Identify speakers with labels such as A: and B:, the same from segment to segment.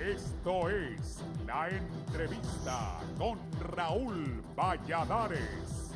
A: Esto es La Entrevista con Raúl Valladares.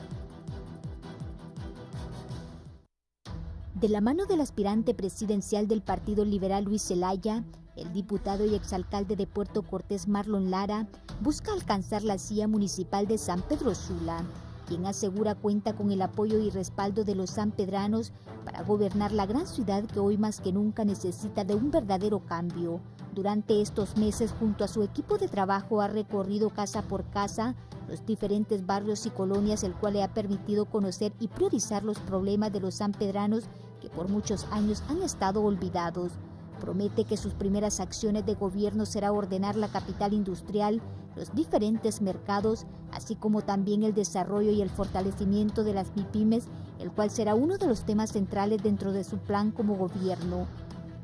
B: De la mano del aspirante presidencial del Partido Liberal Luis Zelaya, el diputado y exalcalde de Puerto Cortés Marlon Lara busca alcanzar la silla municipal de San Pedro Sula, quien asegura cuenta con el apoyo y respaldo de los sanpedranos para gobernar la gran ciudad que hoy más que nunca necesita de un verdadero cambio. Durante estos meses, junto a su equipo de trabajo, ha recorrido casa por casa los diferentes barrios y colonias, el cual le ha permitido conocer y priorizar los problemas de los sanpedranos que por muchos años han estado olvidados. Promete que sus primeras acciones de gobierno será ordenar la capital industrial, los diferentes mercados, así como también el desarrollo y el fortalecimiento de las MIPYMES, el cual será uno de los temas centrales dentro de su plan como gobierno.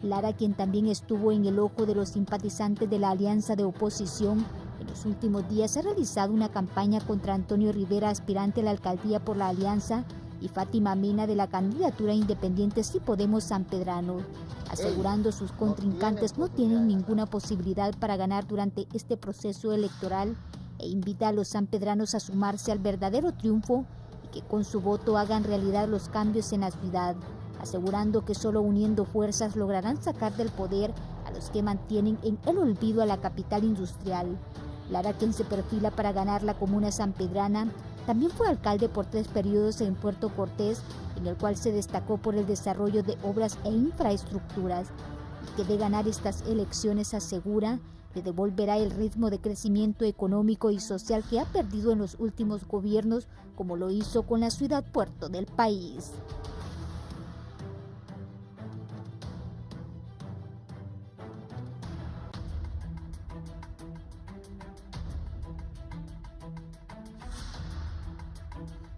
B: Lara, quien también estuvo en el ojo de los simpatizantes de la alianza de oposición, en los últimos días ha realizado una campaña contra Antonio Rivera, aspirante a la alcaldía por la alianza, y Fátima Mena de la candidatura independiente Si Podemos Sanpedrano, asegurando sus contrincantes no tienen ninguna posibilidad para ganar durante este proceso electoral, e invita a los sanpedranos a sumarse al verdadero triunfo y que con su voto hagan realidad los cambios en la ciudad, asegurando que solo uniendo fuerzas lograrán sacar del poder a los que mantienen en el olvido a la capital industrial. Lara, quien se perfila para ganar la comuna sanpedrana, también fue alcalde por 3 periodos en Puerto Cortés, en el cual se destacó por el desarrollo de obras e infraestructuras, y que de ganar estas elecciones asegura le devolverá el ritmo de crecimiento económico y social que ha perdido en los últimos gobiernos, como lo hizo con la ciudad puerto del país.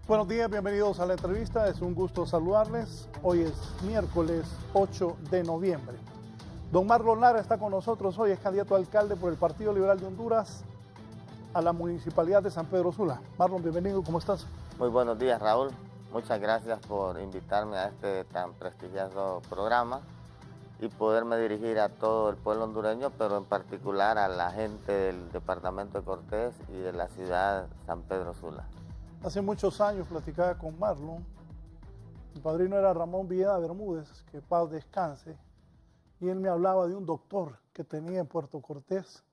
C: Buenos días, bienvenidos a la entrevista. Es un gusto saludarles. Hoy es miércoles 8 de noviembre. Don Marlon Lara está con nosotros hoy, es candidato a alcalde por el Partido Liberal de Honduras a la Municipalidad de San Pedro Sula. Marlon, bienvenido, ¿cómo estás?
D: Muy buenos días, Raúl. Muchas gracias por invitarme a este tan prestigioso programa y poderme dirigir a todo el pueblo hondureño, pero en particular a la gente del departamento de Cortés y de la ciudad San Pedro Sula.
C: Hace muchos años platicaba con Marlon. Mi padrino era Ramón Villeda Bermúdez, que paz descanse, y él me hablaba de un doctor que tenía en Puerto Cortés,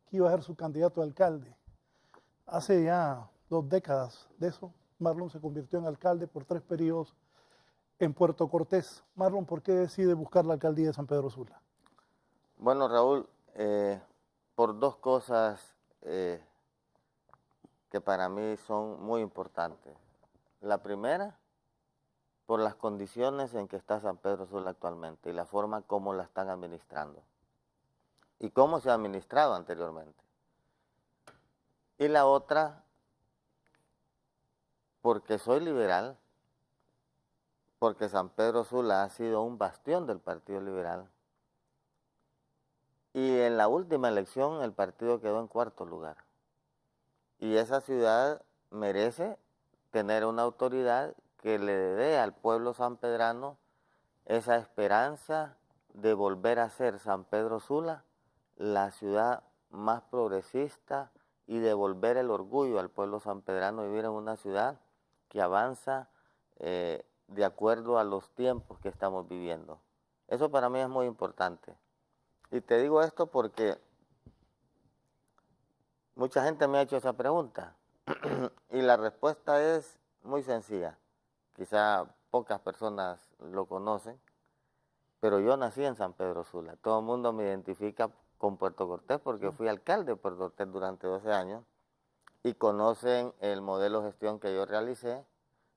C: que iba a ser su candidato a alcalde. Hace ya 2 décadas de eso, Marlon se convirtió en alcalde por 3 periodos en Puerto Cortés. Marlon, ¿por qué decide buscar la alcaldía de San Pedro Sula?
D: Bueno, Raúl, por 2 cosas que para mí son muy importantes. La primera, por las condiciones en que está San Pedro Sula actualmente y la forma como la están administrando y cómo se ha administrado anteriormente. Y la otra, porque soy liberal, porque San Pedro Sula ha sido un bastión del Partido Liberal y en la última elección el partido quedó en 4º lugar. Y esa ciudad merece tener una autoridad que le dé al pueblo sanpedrano esa esperanza de volver a ser San Pedro Sula la ciudad más progresista y devolver el orgullo al pueblo sanpedrano de vivir en una ciudad que avanza de acuerdo a los tiempos que estamos viviendo. Eso para mí es muy importante. Y te digo esto porque mucha gente me ha hecho esa pregunta y la respuesta es muy sencilla. Quizá pocas personas lo conocen, pero yo nací en San Pedro Sula. Todo el mundo me identifica con Puerto Cortés porque fui alcalde de Puerto Cortés durante 12 años y conocen el modelo de gestión que yo realicé,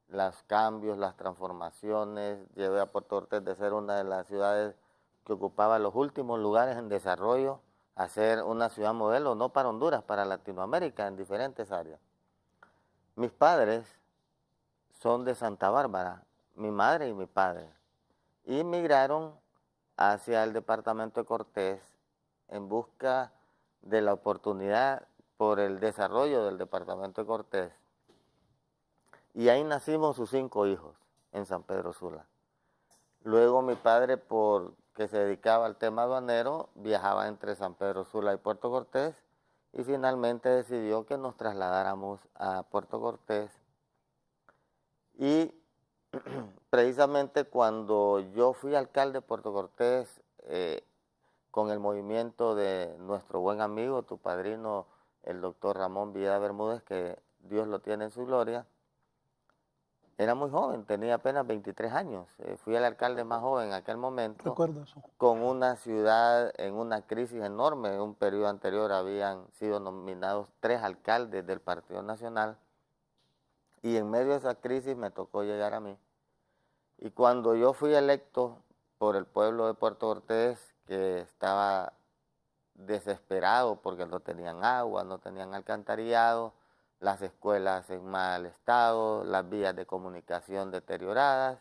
D: los cambios, las transformaciones. Llevé a Puerto Cortés de ser una de las ciudades que ocupaba los últimos lugares en desarrollo a ser una ciudad modelo, no para Honduras, para Latinoamérica, en diferentes áreas. Mis padres son de Santa Bárbara, mi madre y mi padre, y emigraron hacia el departamento de Cortés en busca de la oportunidad por el desarrollo del departamento de Cortés. Y ahí nacimos sus 5 hijos, en San Pedro Sula. Luego mi padre, por que se dedicaba al tema aduanero, viajaba entre San Pedro Sula y Puerto Cortés y finalmente decidió que nos trasladáramos a Puerto Cortés. Y precisamente cuando yo fui alcalde de Puerto Cortés, con el movimiento de nuestro buen amigo, tu padrino, el doctor Ramón Villeda Bermúdez, que Dios lo tiene en su gloria, era muy joven, tenía apenas 23 años. Fui el alcalde más joven en aquel momento.
C: Recuerdo eso.
D: Con una ciudad en una crisis enorme. En un periodo anterior habían sido nominados 3 alcaldes del Partido Nacional. Y en medio de esa crisis me tocó llegar a mí. Y cuando yo fui electo por el pueblo de Puerto Cortés, que estaba desesperado porque no tenían agua, no tenían alcantarillado, las escuelas en mal estado, las vías de comunicación deterioradas,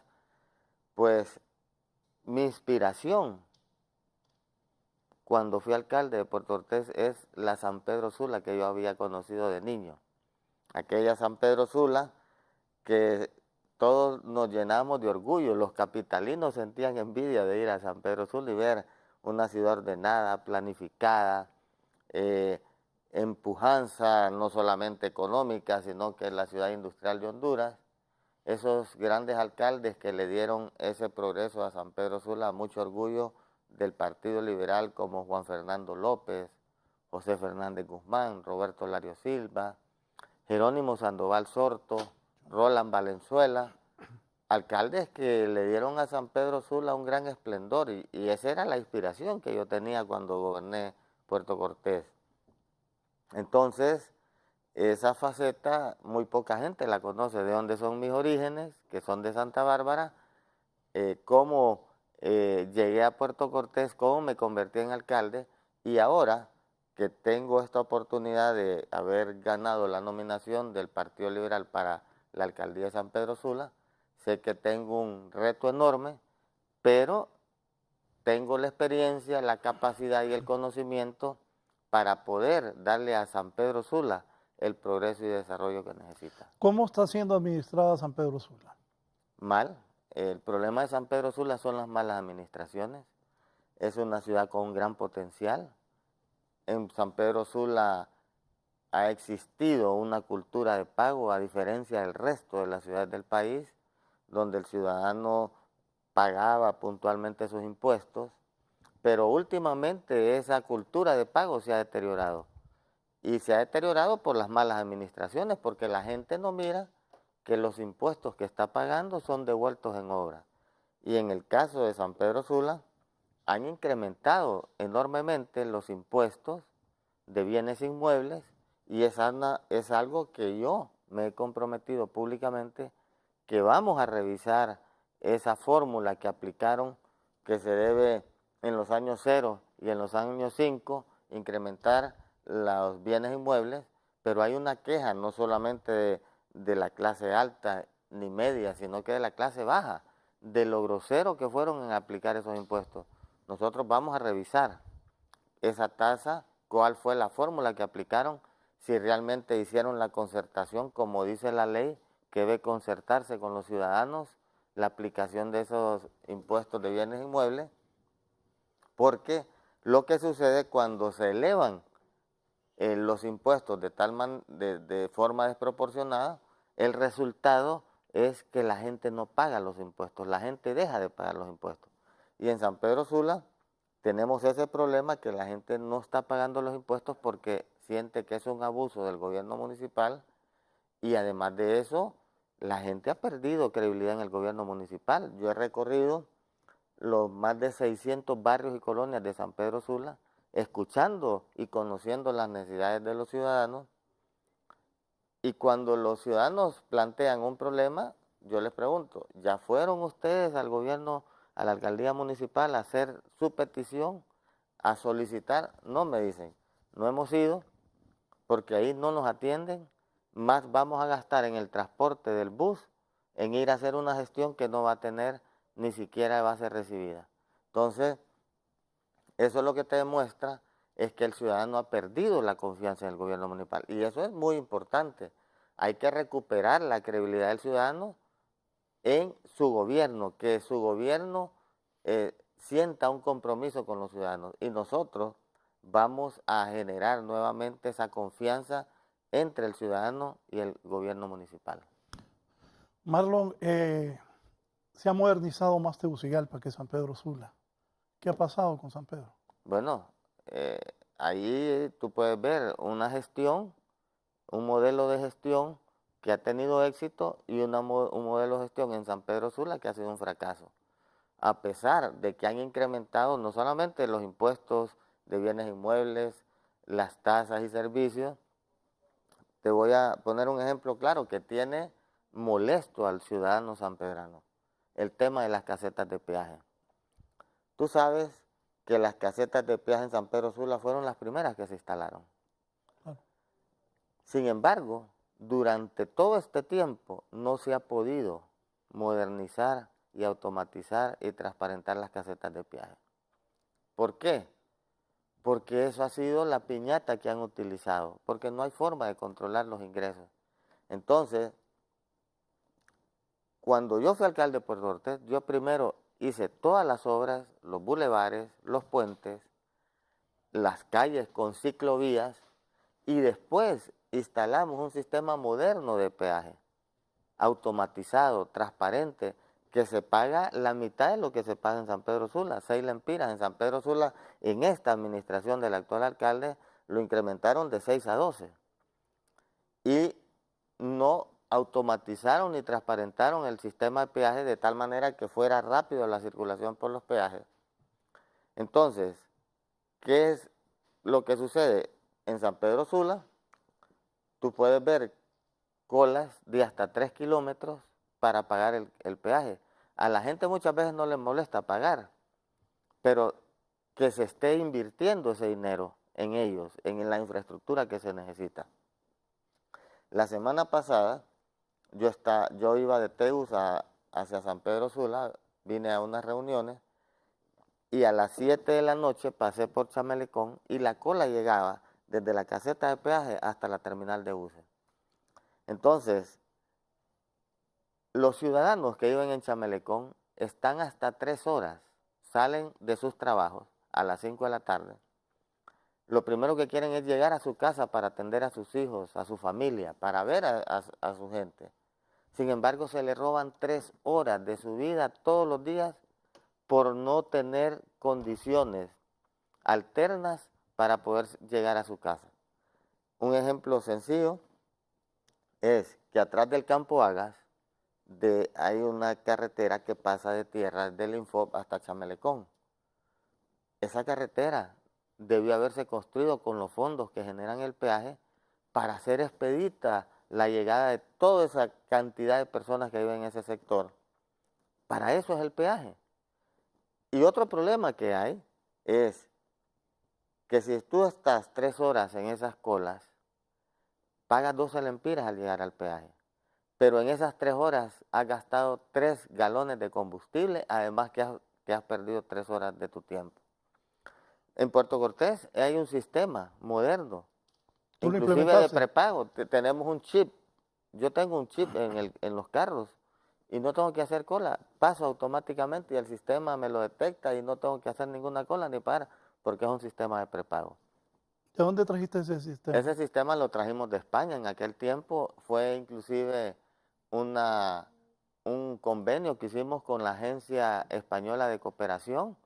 D: pues mi inspiración cuando fui alcalde de Puerto Cortés es la San Pedro Sula que yo había conocido de niño. Aquella San Pedro Sula que todos nos llenamos de orgullo, los capitalinos sentían envidia de ir a San Pedro Sula y ver una ciudad ordenada, planificada, en pujanza no solamente económica, sino que es la ciudad industrial de Honduras. Esos grandes alcaldes que le dieron ese progreso a San Pedro Sula, mucho orgullo del Partido Liberal como Juan Fernando López, José Fernández Guzmán, Roberto Lario Silva, Jerónimo Sandoval Sorto, Roland Valenzuela, alcaldes que le dieron a San Pedro Sula un gran esplendor y esa era la inspiración que yo tenía cuando goberné Puerto Cortés. Entonces, esa faceta muy poca gente la conoce, de dónde son mis orígenes, que son de Santa Bárbara, cómo llegué a Puerto Cortés, cómo me convertí en alcalde y ahora que tengo esta oportunidad de haber ganado la nominación del Partido Liberal para la alcaldía de San Pedro Sula, sé que tengo un reto enorme, pero tengo la experiencia, la capacidad y el conocimiento para poder darle a San Pedro Sula el progreso y desarrollo que necesita.
C: ¿Cómo está siendo administrada San Pedro Sula?
D: Mal. El problema de San Pedro Sula son las malas administraciones. Es una ciudad con un gran potencial. En San Pedro Sula ha existido una cultura de pago, a diferencia del resto de las ciudades del país, donde el ciudadano pagaba puntualmente sus impuestos, pero últimamente esa cultura de pago se ha deteriorado. Y se ha deteriorado por las malas administraciones, porque la gente no mira que los impuestos que está pagando son devueltos en obra. Y en el caso de San Pedro Sula, han incrementado enormemente los impuestos de bienes inmuebles y es algo que yo me he comprometido públicamente que vamos a revisar esa fórmula que aplicaron, que se debe en los años 0 y en los años 5 incrementar los bienes inmuebles, pero hay una queja no solamente de la clase alta ni media, sino que de la clase baja, de lo grosero que fueron en aplicar esos impuestos. Nosotros vamos a revisar esa tasa, cuál fue la fórmula que aplicaron, si realmente hicieron la concertación, como dice la ley, que debe concertarse con los ciudadanos la aplicación de esos impuestos de bienes inmuebles, porque lo que sucede cuando se elevan los impuestos de forma desproporcionada, el resultado es que la gente no paga los impuestos, la gente deja de pagar los impuestos. Y en San Pedro Sula tenemos ese problema que la gente no está pagando los impuestos porque siente que es un abuso del gobierno municipal y además de eso, la gente ha perdido credibilidad en el gobierno municipal. Yo he recorrido los más de 600 barrios y colonias de San Pedro Sula, escuchando y conociendo las necesidades de los ciudadanos. Y cuando los ciudadanos plantean un problema, yo les pregunto, ¿ya fueron ustedes al gobierno, a la alcaldía municipal a hacer su petición, a solicitar? No, me dicen, no hemos ido porque ahí no nos atienden, más vamos a gastar en el transporte del bus, en ir a hacer una gestión que no va a tener ni siquiera va a ser recibida. Entonces, eso es lo que te demuestra, es que el ciudadano ha perdido la confianza en el gobierno municipal. Y eso es muy importante. Hay que recuperar la credibilidad del ciudadano en su gobierno, que su gobierno sienta un compromiso con los ciudadanos y nosotros vamos a generar nuevamente esa confianza entre el ciudadano y el gobierno municipal.
C: Marlon, se ha modernizado más Tegucigalpa que San Pedro Sula. ¿Qué ha pasado con San Pedro?
D: Bueno, ahí tú puedes ver una gestión, un modelo de gestión que ha tenido éxito y un modelo de gestión en San Pedro Sula que ha sido un fracaso. A pesar de que han incrementado no solamente los impuestos de bienes inmuebles, las tasas y servicios, te voy a poner un ejemplo claro que tiene molesto al ciudadano sanpedrano, el tema de las casetas de peaje. Tú sabes que las casetas de peaje en San Pedro Sula fueron las primeras que se instalaron. Sin embargo, durante todo este tiempo no se ha podido modernizar y automatizar y transparentar las casetas de peaje. ¿Por qué? Porque eso ha sido la piñata que han utilizado, porque no hay forma de controlar los ingresos. Entonces, cuando yo fui alcalde de Puerto Cortés, yo primero hice todas las obras, los bulevares, los puentes, las calles con ciclovías y después instalamos un sistema moderno de peaje, automatizado, transparente, que se paga la mitad de lo que se paga en San Pedro Sula, 6 lempiras. En San Pedro Sula, en esta administración del actual alcalde, lo incrementaron de 6 a 12. Y no automatizaron ni transparentaron el sistema de peaje de tal manera que fuera rápido la circulación por los peajes. Entonces, ¿qué es lo que sucede? En San Pedro Sula, tú puedes ver colas de hasta 3 kilómetros para pagar el peaje. A la gente muchas veces no les molesta pagar, pero que se esté invirtiendo ese dinero en ellos, en la infraestructura que se necesita. La semana pasada, yo iba de Tegus hacia San Pedro Sula, vine a unas reuniones, y a las 7 de la noche pasé por Chamelecón y la cola llegaba desde la caseta de peaje hasta la terminal de buses. Entonces, los ciudadanos que viven en Chamelecón están hasta 3 horas, salen de sus trabajos a las 5 de la tarde. Lo primero que quieren es llegar a su casa para atender a sus hijos, a su familia, para ver a su gente. Sin embargo, se le roban 3 horas de su vida todos los días por no tener condiciones alternas para poder llegar a su casa. Un ejemplo sencillo es que atrás del Campo Agas hay una carretera que pasa de tierra del Infop hasta Chamelecón. Esa carretera debió haberse construido con los fondos que generan el peaje para hacer expedita la llegada de toda esa cantidad de personas que viven en ese sector. Para eso es el peaje. Y otro problema que hay es que si tú estás 3 horas en esas colas, pagas 12 lempiras al llegar al peaje. Pero en esas 3 horas has gastado 3 galones de combustible, además que has perdido 3 horas de tu tiempo. En Puerto Cortés hay un sistema moderno, inclusive de prepago. Tenemos un chip. Yo tengo un chip en los carros y no tengo que hacer cola. Paso automáticamente y el sistema me lo detecta y no tengo que hacer ninguna cola ni pagar, porque es un sistema de prepago.
C: ¿De dónde trajiste ese sistema?
D: Ese sistema lo trajimos de España. En aquel tiempo fue inclusive un convenio que hicimos con la Agencia Española de Cooperación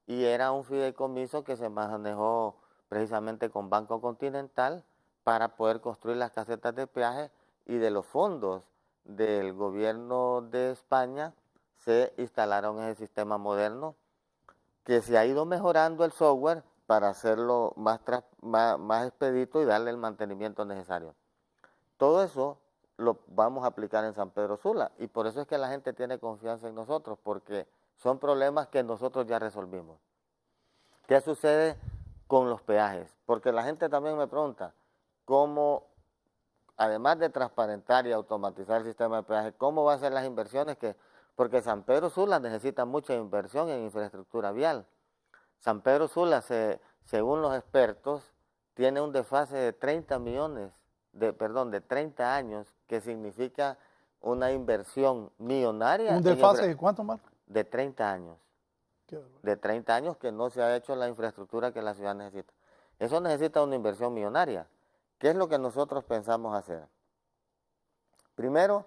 D: y era un fideicomiso que se manejó precisamente con Banco Continental para poder construir las casetas de peaje, y de los fondos del gobierno de España se instalaron ese sistema moderno que se ha ido mejorando el software para hacerlo más expedito y darle el mantenimiento necesario. Todo eso lo vamos a aplicar en San Pedro Sula y por eso es que la gente tiene confianza en nosotros, porque son problemas que nosotros ya resolvimos. ¿Qué sucede con los peajes? Porque la gente también me pregunta cómo, además de transparentar y automatizar el sistema de peaje, ¿cómo va a ser las inversiones? Porque San Pedro Sula necesita mucha inversión en infraestructura vial. San Pedro Sula, según los expertos, tiene un desfase de 30 años, que significa una inversión millonaria.
C: ¿Un desfase de cuánto más?
D: De 30 años.
C: Qué barbaridad.
D: de 30 años que no se ha hecho la infraestructura que la ciudad necesita. Eso necesita una inversión millonaria. ¿Qué es lo que nosotros pensamos hacer? Primero,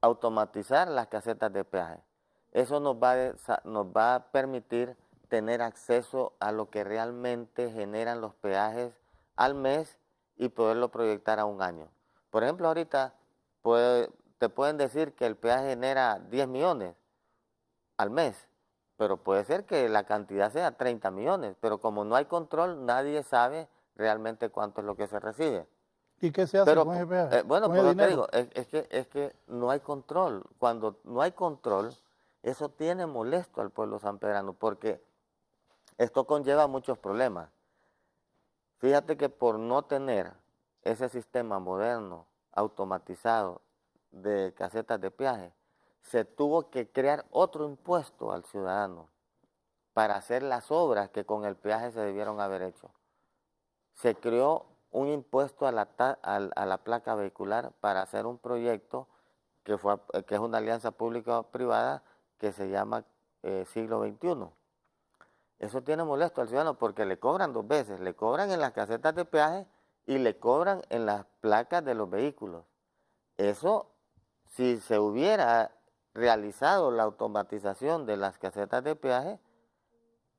D: automatizar las casetas de peaje. Eso nos va a permitir tener acceso a lo que realmente generan los peajes al mes y poderlo proyectar a un año. Por ejemplo, ahorita te pueden decir que el peaje genera 10 millones al mes, pero puede ser que la cantidad sea 30 millones, pero como no hay control, nadie sabe realmente cuánto es lo que se recibe.
C: ¿Y qué se hace
D: Pero,
C: con ese peaje?
D: bueno,
C: Con
D: pues
C: ese
D: lo que
C: dinero.
D: digo, es que no hay control. Cuando no hay control, eso tiene molesto al pueblo sanpedrano, porque esto conlleva muchos problemas. Fíjate que por no tener ese sistema moderno, automatizado, de casetas de peaje, se tuvo que crear otro impuesto al ciudadano para hacer las obras que con el peaje se debieron haber hecho. Se creó un impuesto a la placa vehicular para hacer un proyecto que es una alianza pública-privada que se llama Siglo XXI. Eso tiene molesto al ciudadano porque le cobran dos veces, le cobran en las casetas de peaje y le cobran en las placas de los vehículos. Eso, si se hubiera realizado la automatización de las casetas de peaje,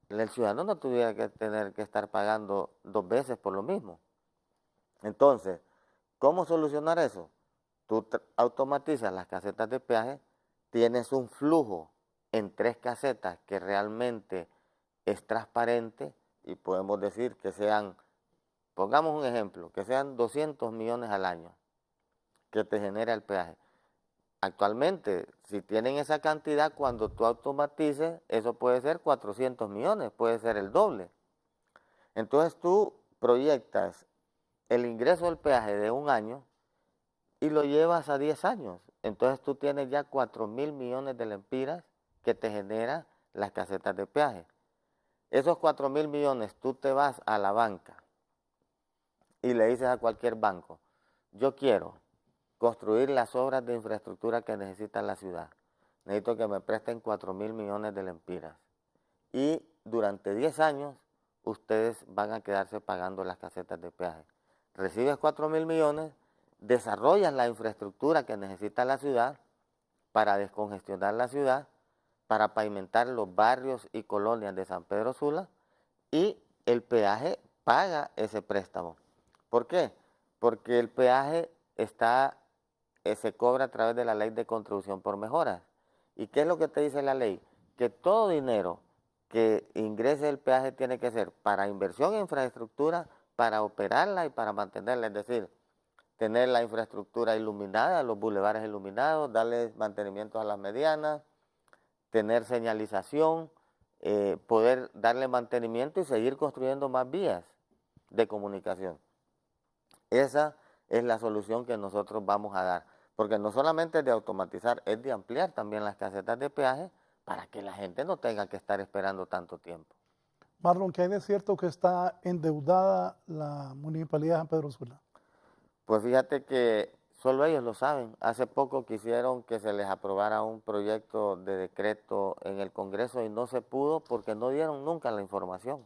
D: el ciudadano no tuviera que tener que estar pagando dos veces por lo mismo. Entonces, ¿cómo solucionar eso? Tú automatizas las casetas de peaje, tienes un flujo en 3 casetas que realmente es transparente y podemos decir que sean, pongamos un ejemplo, que sean 200 millones al año que te genera el peaje. Actualmente, si tienen esa cantidad, cuando tú automatices, eso puede ser 400 millones, puede ser el doble. Entonces tú proyectas el ingreso del peaje de un año y lo llevas a 10 años. Entonces tú tienes ya 4.000 millones de lempiras que te generan las casetas de peaje. Esos 4.000 millones tú te vas a la banca y le dices a cualquier banco, yo quiero construir las obras de infraestructura que necesita la ciudad. Necesito que me presten 4.000 millones de lempiras. Y durante 10 años ustedes van a quedarse pagando las casetas de peaje. Recibes 4.000 millones, desarrollas la infraestructura que necesita la ciudad para descongestionar la ciudad, para pavimentar los barrios y colonias de San Pedro Sula y el peaje paga ese préstamo. ¿Por qué? Porque el peaje se cobra a través de la ley de contribución por mejoras. ¿Y qué es lo que te dice la ley? Que todo dinero que ingrese el peaje tiene que ser para inversión en infraestructura, para operarla y para mantenerla, es decir, tener la infraestructura iluminada, los bulevares iluminados, darle mantenimiento a las medianas, tener señalización, poder darle mantenimiento y seguir construyendo más vías de comunicación. Esa es la solución que nosotros vamos a dar, porque no solamente es de automatizar, es de ampliar también las casetas de peaje para que la gente no tenga que estar esperando tanto tiempo.
C: Marlon, ¿qué hay de cierto que está endeudada la Municipalidad de San Pedro Sula?
D: Pues fíjate que solo ellos lo saben. Hace poco quisieron que se les aprobara un proyecto de decreto en el Congreso y no se pudo porque no dieron nunca la información.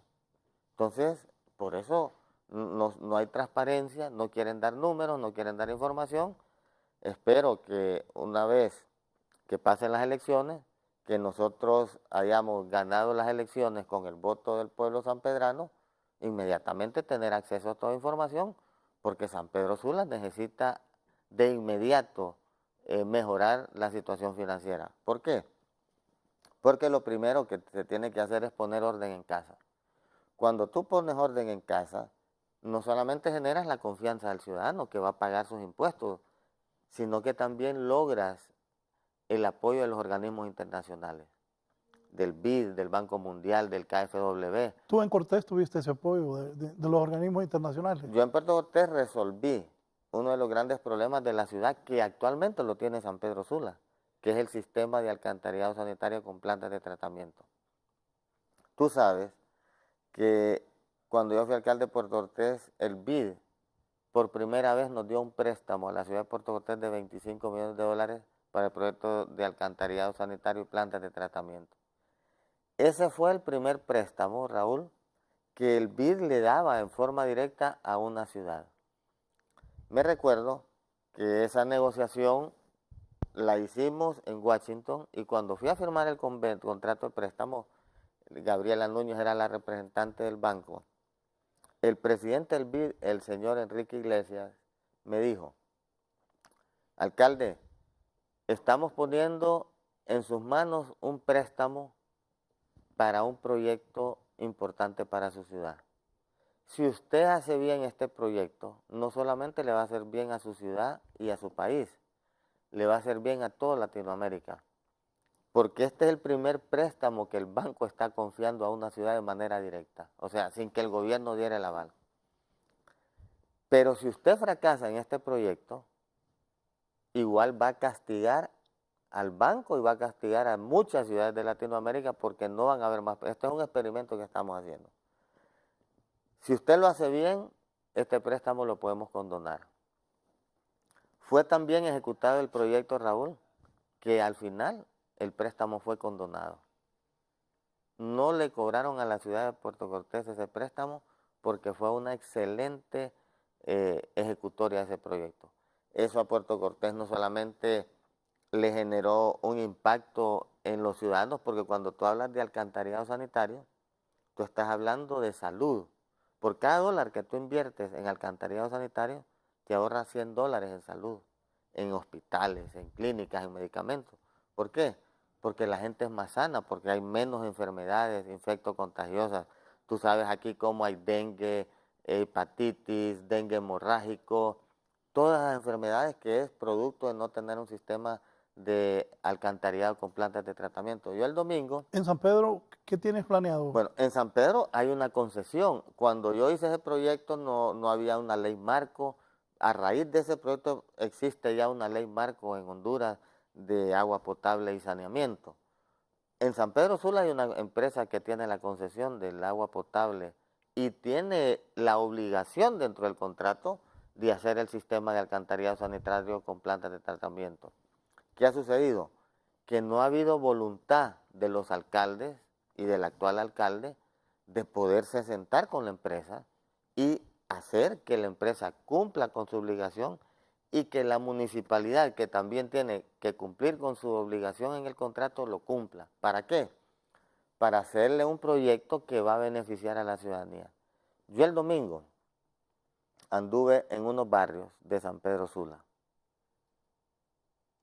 D: Entonces, por eso no hay transparencia, no quieren dar números, no quieren dar información. Espero que una vez que pasen las elecciones, que nosotros hayamos ganado las elecciones con el voto del pueblo sanpedrano, inmediatamente tener acceso a toda información, porque San Pedro Sula necesita de inmediato mejorar la situación financiera. ¿Por qué? Porque lo primero que se tiene que hacer es poner orden en casa. Cuando tú pones orden en casa, no solamente generas la confianza del ciudadano que va a pagar sus impuestos, sino que también logras el apoyo de los organismos internacionales, del BID, del Banco Mundial, del KfW.
C: ¿Tú en Cortés tuviste ese apoyo de los organismos internacionales?
D: Yo en Puerto Cortés resolví uno de los grandes problemas de la ciudad que actualmente lo tiene San Pedro Sula, que es el sistema de alcantarillado sanitario con plantas de tratamiento. Tú sabes que cuando yo fui alcalde de Puerto Cortés, el BID por primera vez nos dio un préstamo a la ciudad de Puerto Cortés de 25 millones de dólares para el proyecto de alcantarillado sanitario y plantas de tratamiento. Ese fue el primer préstamo, Raúl, que el BID le daba en forma directa a una ciudad. Me recuerdo que esa negociación la hicimos en Washington y cuando fui a firmar el contrato de préstamo, Gabriela Núñez era la representante del banco. El presidente del BID, el señor Enrique Iglesias, me dijo: alcalde, estamos poniendo en sus manos un préstamo para un proyecto importante para su ciudad. Si usted hace bien este proyecto, no solamente le va a hacer bien a su ciudad y a su país, le va a hacer bien a toda Latinoamérica. Porque este es el primer préstamo que el banco está confiando a una ciudad de manera directa, o sea, sin que el gobierno diera el aval. Pero si usted fracasa en este proyecto, igual va a castigar al banco y va a castigar a muchas ciudades de Latinoamérica porque no van a haber más. Este es un experimento que estamos haciendo. Si usted lo hace bien, este préstamo lo podemos condonar. Fue también ejecutado el proyecto, Raúl, que al final el préstamo fue condonado. No le cobraron a la ciudad de Puerto Cortés ese préstamo porque fue una excelente ejecutoria de ese proyecto. Eso a Puerto Cortés no solamente le generó un impacto en los ciudadanos, porque cuando tú hablas de alcantarillado sanitario, tú estás hablando de salud. Por cada dólar que tú inviertes en alcantarillado sanitario, te ahorras $100 en salud, en hospitales, en clínicas, en medicamentos. ¿Por qué? Porque la gente es más sana, porque hay menos enfermedades infectocontagiosas. Tú sabes aquí cómo hay dengue, hepatitis, dengue hemorrágico, todas las enfermedades que es producto de no tener un sistema de alcantarillado con plantas de tratamiento. Yo el domingo...
C: En San Pedro, ¿qué tienes planeado?
D: Bueno, en San Pedro hay una concesión. Cuando yo hice ese proyecto no había una ley marco. A raíz de ese proyecto existe ya una ley marco en Honduras de agua potable y saneamiento. En San Pedro Sula hay una empresa que tiene la concesión del agua potable y tiene la obligación dentro del contrato de hacer el sistema de alcantarillado sanitario con plantas de tratamiento. ¿Qué ha sucedido? Que no ha habido voluntad de los alcaldes y del actual alcalde de poderse sentar con la empresa y hacer que la empresa cumpla con su obligación y que la municipalidad, que también tiene que cumplir con su obligación en el contrato, lo cumpla. ¿Para qué? Para hacerle un proyecto que va a beneficiar a la ciudadanía. Yo el domingo anduve en unos barrios de San Pedro Sula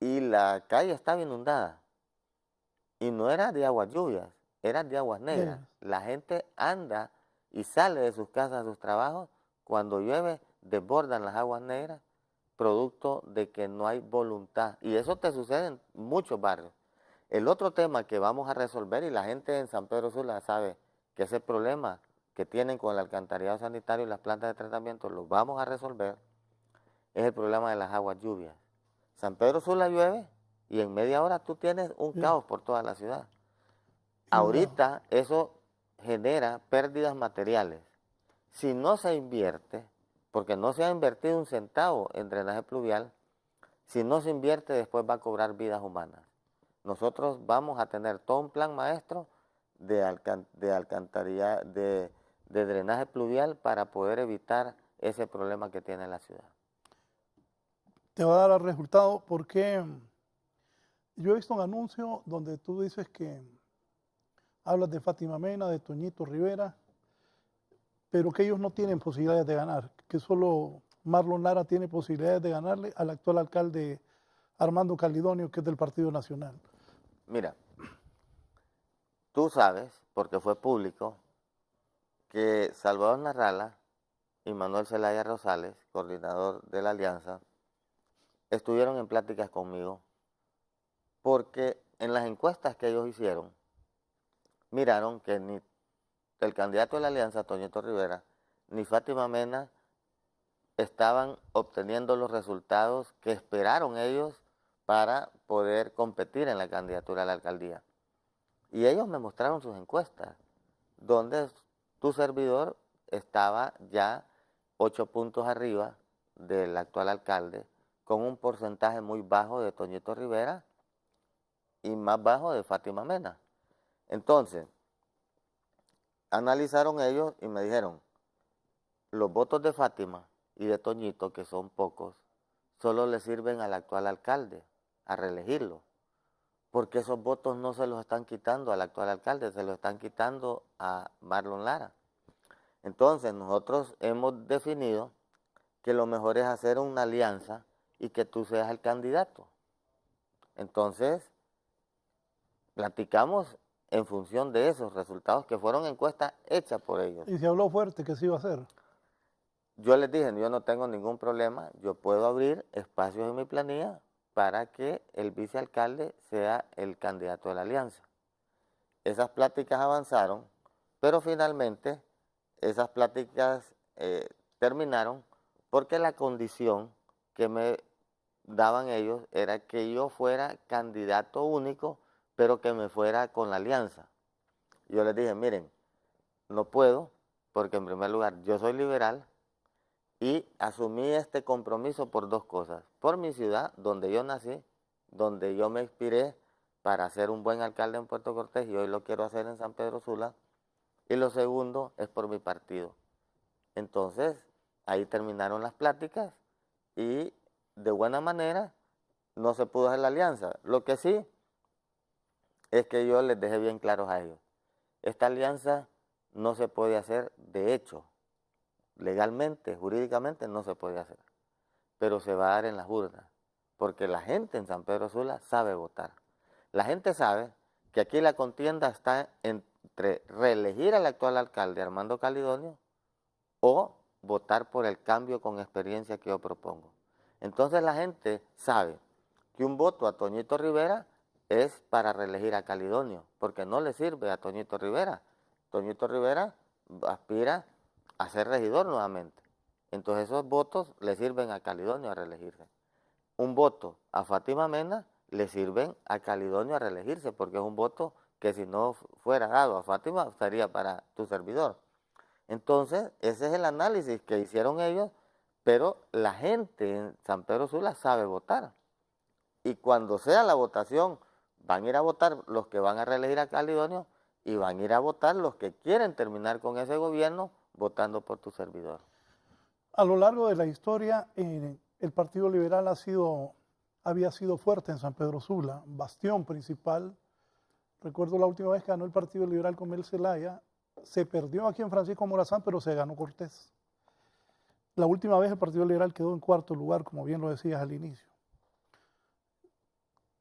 D: y la calle estaba inundada y no era de aguas lluvias, era de aguas negras. La gente anda y sale de sus casas a sus trabajos, cuando llueve desbordan las aguas negras, producto de que no hay voluntad, y eso te sucede en muchos barrios. El otro tema que vamos a resolver, y la gente en San Pedro Sula sabe que ese problema que tienen con el alcantarillado sanitario y las plantas de tratamiento lo vamos a resolver, es el problema de las aguas lluvias. San Pedro Sula llueve y en media hora tú tienes un caos por toda la ciudad. Ahorita eso genera pérdidas materiales. Si no se invierte, porque no se ha invertido un centavo en drenaje pluvial, si no se invierte después va a cobrar vidas humanas. Nosotros vamos a tener todo un plan maestro de drenaje pluvial para poder evitar ese problema que tiene la ciudad.
C: Te va a dar el resultado porque yo he visto un anuncio donde tú dices que hablas de Fátima Mena, de Toñito Rivera, pero que ellos no tienen posibilidades de ganar, que solo Marlon Lara tiene posibilidades de ganarle al actual alcalde Armando Calidonio, que es del Partido Nacional.
D: Mira, tú sabes, porque fue público, que Salvador Narrala y Manuel Zelaya Rosales, coordinador de la alianza, estuvieron en pláticas conmigo, porque en las encuestas que ellos hicieron, miraron que ni el candidato de la alianza, Toñito Rivera, ni Fátima Mena estaban obteniendo los resultados que esperaron ellos para poder competir en la candidatura a la alcaldía. Y ellos me mostraron sus encuestas, donde tu servidor estaba ya 8 puntos arriba del actual alcalde, con un porcentaje muy bajo de Toñito Rivera y más bajo de Fátima Mena. Entonces, analizaron ellos y me dijeron, los votos de Fátima y de Toñito, que son pocos, solo le sirven al actual alcalde, a reelegirlo, porque esos votos no se los están quitando al actual alcalde, se los están quitando a Marlon Lara. Entonces nosotros hemos definido que lo mejor es hacer una alianza y que tú seas el candidato. Entonces, platicamos en función de esos resultados que fueron encuestas hechas por ellos.
C: Y se habló fuerte que se iba a hacer.
D: Yo les dije, yo no tengo ningún problema, yo puedo abrir espacios en mi planilla para que el vicealcalde sea el candidato de la alianza. Esas pláticas avanzaron, pero finalmente esas pláticas terminaron porque la condición que me daban ellos era que yo fuera candidato único, pero que me fuera con la alianza. Yo les dije, miren, no puedo, porque en primer lugar yo soy liberal y asumí este compromiso por dos cosas. Por mi ciudad, donde yo nací, donde yo me inspiré para ser un buen alcalde en Puerto Cortés y hoy lo quiero hacer en San Pedro Sula. Y lo segundo es por mi partido. Entonces, ahí terminaron las pláticas y de buena manera no se pudo hacer la alianza. Lo que sí es que yo les dejé bien claros a ellos. Esta alianza no se puede hacer de hecho. Legalmente, jurídicamente no se puede hacer. Pero se va a dar en las urnas. Porque la gente en San Pedro Sula sabe votar. La gente sabe que aquí la contienda está entre reelegir al actual alcalde Armando Calidonio o votar por el cambio con experiencia que yo propongo. Entonces la gente sabe que un voto a Toñito Rivera es para reelegir a Calidonio, porque no le sirve a Toñito Rivera. Toñito Rivera aspira a ser regidor nuevamente. Entonces esos votos le sirven a Calidonio a reelegirse. Un voto a Fátima Mena le sirven a Calidonio a reelegirse, porque es un voto que si no fuera dado a Fátima sería para tu servidor. Entonces, ese es el análisis que hicieron ellos, pero la gente en San Pedro Sula sabe votar. Y cuando sea la votación, van a ir a votar los que van a reelegir a Calidonio y van a ir a votar los que quieren terminar con ese gobierno votando por tu servidor.
C: A lo largo de la historia, el Partido Liberal había sido fuerte en San Pedro Sula, bastión principal. Recuerdo la última vez que ganó el Partido Liberal con Mel Zelaya, se perdió aquí en Francisco Morazán, pero se ganó Cortés. La última vez el Partido Liberal quedó en cuarto lugar, como bien lo decías al inicio.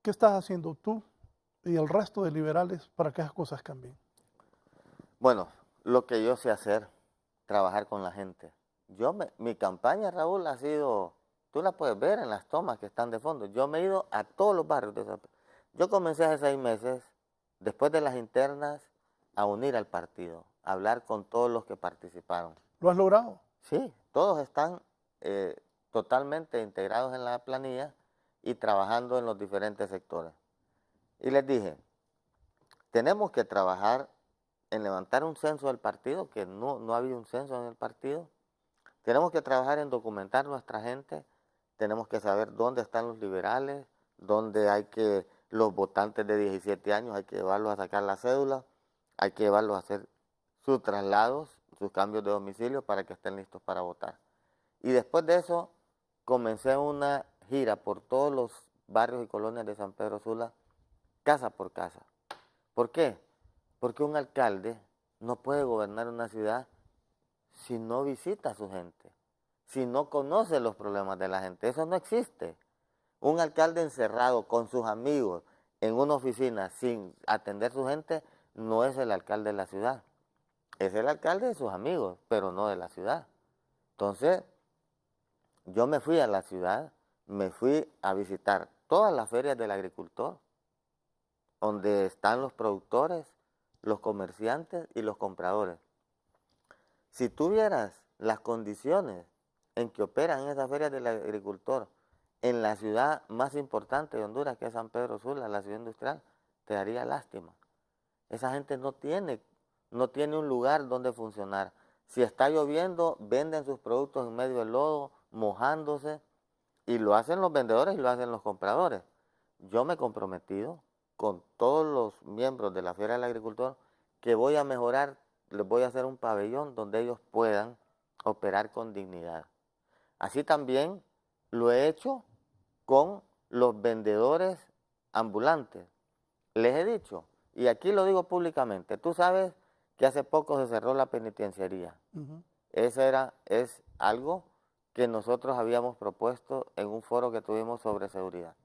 C: ¿Qué estás haciendo tú y el resto de liberales para que esas cosas cambien?
D: Bueno, lo que yo sé hacer, trabajar con la gente. Mi campaña, Raúl, ha sido, tú la puedes ver en las tomas que están de fondo. Yo me he ido a todos los barrios de San Pedro. Yo comencé hace 6 meses, después de las internas, a unir al partido, a hablar con todos los que participaron.
C: ¿Lo has logrado?
D: Sí, todos están totalmente integrados en la planilla y trabajando en los diferentes sectores. Y les dije, tenemos que trabajar en levantar un censo del partido, que no ha habido un censo en el partido. Tenemos que trabajar en documentar nuestra gente, tenemos que saber dónde están los liberales, dónde hay que, los votantes de 17 años, hay que llevarlos a sacar la cédula, hay que llevarlos a hacer sus traslados, sus cambios de domicilio para que estén listos para votar. Y después de eso, comencé una gira por todos los barrios y colonias de San Pedro Sula, casa por casa. ¿Por qué? Porque un alcalde no puede gobernar una ciudad si no visita a su gente, si no conoce los problemas de la gente. Eso no existe. Un alcalde encerrado con sus amigos en una oficina sin atender a su gente no es el alcalde de la ciudad. Es el alcalde de sus amigos, pero no de la ciudad. Entonces, yo me fui a la ciudad, me fui a visitar todas las ferias del agricultor, donde están los productores, los comerciantes y los compradores. Si tuvieras las condiciones en que operan esas ferias del agricultor en la ciudad más importante de Honduras, que es San Pedro Sula, la ciudad industrial, te daría lástima. Esa gente no tiene un lugar donde funcionar. Si está lloviendo, venden sus productos en medio del lodo, mojándose, y lo hacen los vendedores y lo hacen los compradores. Yo me he comprometido con todos los miembros de la Feria del Agricultor que voy a mejorar les voy a hacer un pabellón donde ellos puedan operar con dignidad. Así también lo he hecho con los vendedores ambulantes. Les he dicho, y aquí lo digo públicamente, tú sabes que hace poco se cerró la penitenciaría. Es algo que nosotros habíamos propuesto en un foro que tuvimos sobre seguridad.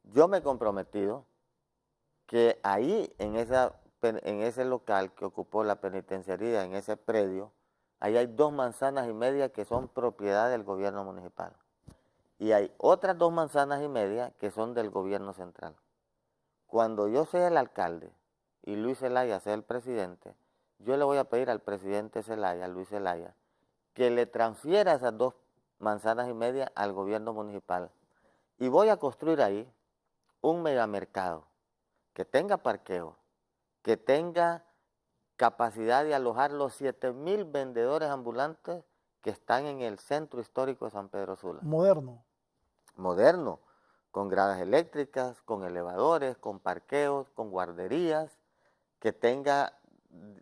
D: Yo me he comprometido que ahí, en ese local que ocupó la penitenciaría, en ese predio, ahí hay 2,5 manzanas que son propiedad del gobierno municipal. Y hay otras 2,5 manzanas que son del gobierno central. Cuando yo sea el alcalde y Luis Zelaya sea el presidente, yo le voy a pedir al presidente Zelaya, Luis Zelaya, que le transfiera esas 2,5 manzanas al gobierno municipal. Y voy a construir ahí un megamercado que tenga parqueo, que tenga capacidad de alojar los 7,000 vendedores ambulantes que están en el centro histórico de San Pedro Sula.
C: Moderno.
D: Moderno, con gradas eléctricas, con elevadores, con parqueos, con guarderías, que tenga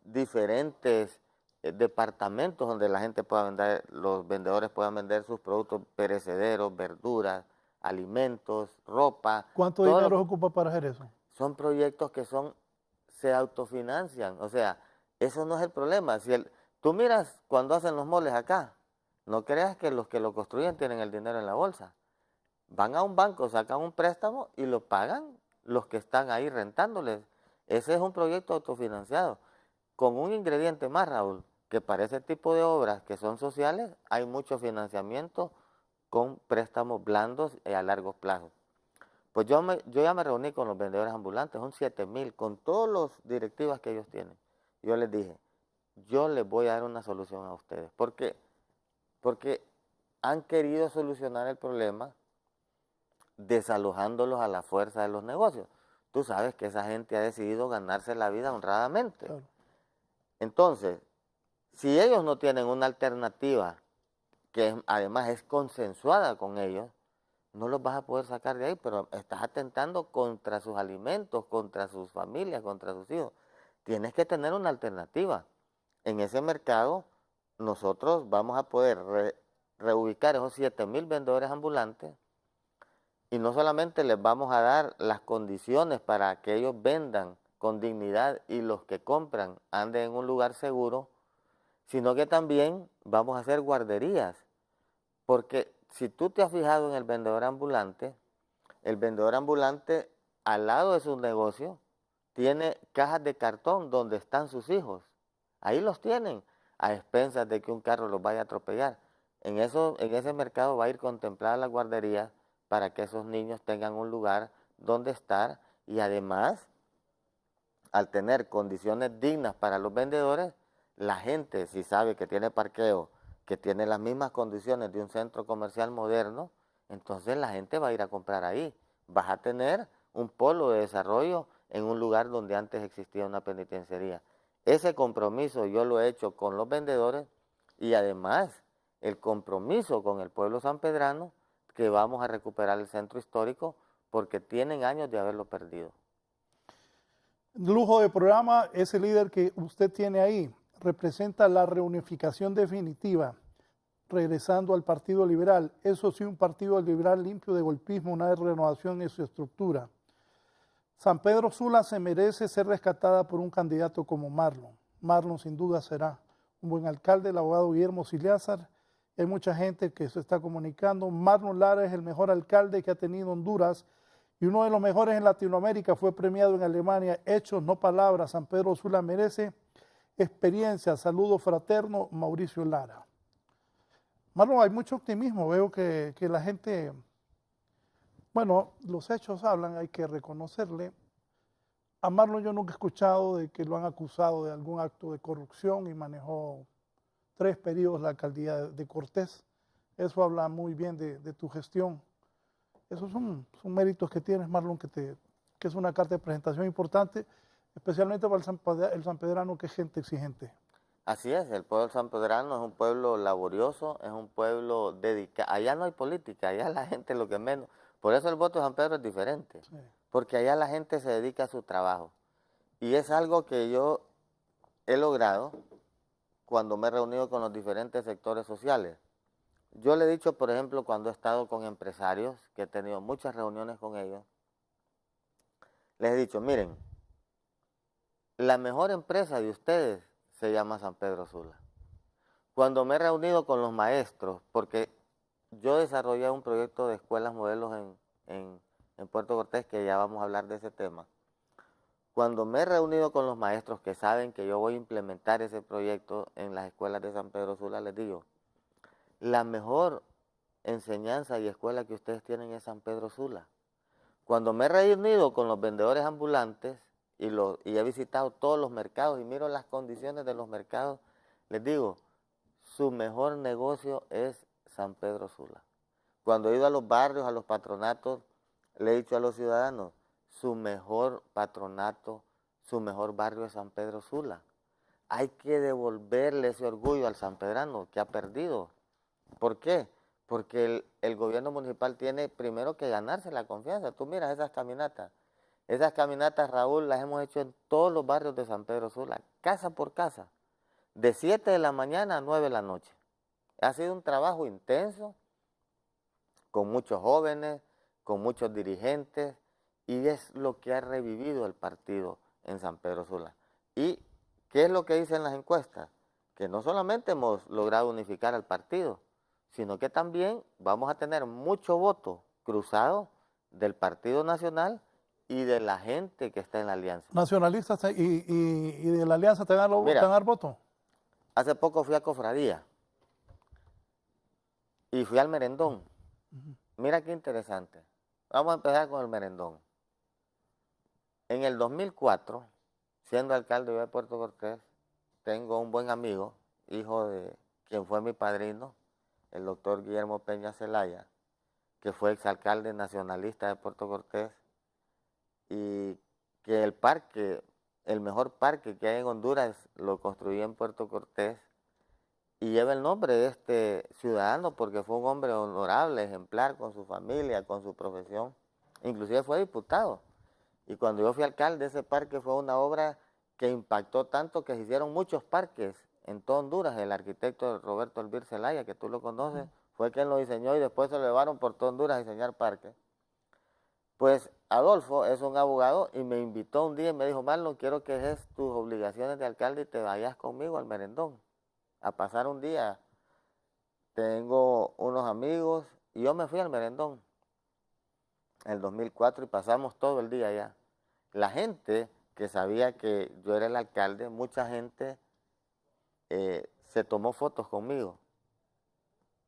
D: diferentes departamentos donde la gente pueda vender, los vendedores puedan vender sus productos perecederos, verduras, alimentos, ropa.
C: ¿Cuánto dinero se ocupa para hacer eso?
D: Son proyectos que se autofinancian, o sea, eso no es el problema. Tú miras cuando hacen los moles acá, no creas que los que lo construyen tienen el dinero en la bolsa. Van a un banco, sacan un préstamo y lo pagan los que están ahí rentándoles. Ese es un proyecto autofinanciado. Con un ingrediente más, Raúl, que para ese tipo de obras que son sociales, hay mucho financiamiento con préstamos blandos y a largo plazo. Pues yo ya me reuní con los vendedores ambulantes, son 7,000, con todas las directivas que ellos tienen. Yo les dije, yo les voy a dar una solución a ustedes. ¿Por qué? Porque han querido solucionar el problema desalojándolos a la fuerza de los negocios. Tú sabes que esa gente ha decidido ganarse la vida honradamente. Claro. Entonces, si ellos no tienen una alternativa que además es consensuada con ellos, no los vas a poder sacar de ahí, pero estás atentando contra sus alimentos, contra sus familias, contra sus hijos. Tienes que tener una alternativa. En ese mercado, nosotros vamos a poder reubicar esos 7,000 vendedores ambulantes y no solamente les vamos a dar las condiciones para que ellos vendan con dignidad y los que compran anden en un lugar seguro, sino que también vamos a hacer guarderías, porque si tú te has fijado en el vendedor ambulante al lado de su negocio tiene cajas de cartón donde están sus hijos. Ahí los tienen, a expensas de que un carro los vaya a atropellar. En ese mercado va a ir contemplada la guardería para que esos niños tengan un lugar donde estar y además, al tener condiciones dignas para los vendedores, la gente, si sabe que tiene parqueo, que tiene las mismas condiciones de un centro comercial moderno, entonces la gente va a ir a comprar ahí. Vas a tener un polo de desarrollo en un lugar donde antes existía una penitenciaría. Ese compromiso yo lo he hecho con los vendedores y además el compromiso con el pueblo sanpedrano que vamos a recuperar el centro histórico porque tienen años de haberlo perdido.
C: Lujo de programa, ese líder que usted tiene ahí representa la reunificación definitiva, regresando al Partido Liberal. Eso sí, un Partido Liberal limpio de golpismo, una renovación en su estructura. San Pedro Sula se merece ser rescatada por un candidato como Marlon. Marlon sin duda será un buen alcalde, el abogado Guillermo Siliazar. Hay mucha gente que se está comunicando. Marlon Lara es el mejor alcalde que ha tenido Honduras y uno de los mejores en Latinoamérica. Fue premiado en Alemania. Hechos, no palabras. San Pedro Sula merece experiencia. Saludo fraterno, Mauricio Lara. Marlon, hay mucho optimismo. Veo que la gente, bueno, los hechos hablan, hay que reconocerle. A Marlon yo nunca he escuchado de que lo han acusado de algún acto de corrupción y manejó 3 periodos la alcaldía de Cortés. Eso habla muy bien de tu gestión. Esos son méritos que tienes, Marlon, que es una carta de presentación importante, especialmente para el sanpedrano, que es gente exigente.
D: Así es, el pueblo sanpedrano es un pueblo laborioso, es un pueblo dedicado. Allá no hay política, allá la gente lo que menos. Por eso el voto de San Pedro es diferente, sí, porque allá la gente se dedica a su trabajo. Y es algo que yo he logrado cuando me he reunido con los diferentes sectores sociales. Yo le he dicho, por ejemplo, cuando he estado con empresarios, que he tenido muchas reuniones con ellos, les he dicho, miren, la mejor empresa de ustedes se llama San Pedro Sula. Cuando me he reunido con los maestros, porque yo desarrollé un proyecto de escuelas modelos en Puerto Cortés, que ya vamos a hablar de ese tema. Cuando me he reunido con los maestros que saben que yo voy a implementar ese proyecto en las escuelas de San Pedro Sula, les digo, la mejor enseñanza y escuela que ustedes tienen es San Pedro Sula. Cuando me he reunido con los vendedores ambulantes y he visitado todos los mercados y miro las condiciones de los mercados, les digo, su mejor negocio es San Pedro Sula. Cuando he ido a los barrios, a los patronatos, le he dicho a los ciudadanos, su mejor patronato, su mejor barrio es San Pedro Sula. Hay que devolverle ese orgullo al sanpedrano que ha perdido. ¿Por qué? Porque el gobierno municipal tiene primero que ganarse la confianza. Tú miras esas caminatas. Esas caminatas, Raúl, las hemos hecho en todos los barrios de San Pedro Sula, casa por casa, de 7 de la mañana a 9 de la noche. Ha sido un trabajo intenso, con muchos jóvenes, con muchos dirigentes, y es lo que ha revivido el partido en San Pedro Sula. ¿Y qué es lo que dicen las encuestas? Que no solamente hemos logrado unificar al partido, sino que también vamos a tener mucho voto cruzado del Partido Nacional y de la gente que está en la alianza.
C: ¿Nacionalistas y de la alianza te van a dar voto?
D: Hace poco fui a Cofradía y fui al Merendón. Mira qué interesante. Vamos a empezar con el Merendón. En el 2004, siendo alcalde de Puerto Cortés, tengo un buen amigo, hijo de quien fue mi padrino, el doctor Guillermo Peña Zelaya, que fue exalcalde nacionalista de Puerto Cortés, y que el parque, el mejor parque que hay en Honduras, lo construí en Puerto Cortés, y lleva el nombre de este ciudadano porque fue un hombre honorable, ejemplar con su familia, con su profesión, inclusive fue diputado. Y cuando yo fui alcalde, ese parque fue una obra que impactó tanto que se hicieron muchos parques en todo Honduras. El arquitecto Roberto Elvir Zelaya, que tú lo conoces, fue quien lo diseñó y después se lo llevaron por todo Honduras a diseñar parques. Pues Adolfo es un abogado y me invitó un día y me dijo, Marlon, quiero que dejes tus obligaciones de alcalde y te vayas conmigo al Merendón a pasar un día. Tengo unos amigos y yo me fui al Merendón en el 2004 y pasamos todo el día allá. La gente que sabía que yo era el alcalde, mucha gente se tomó fotos conmigo.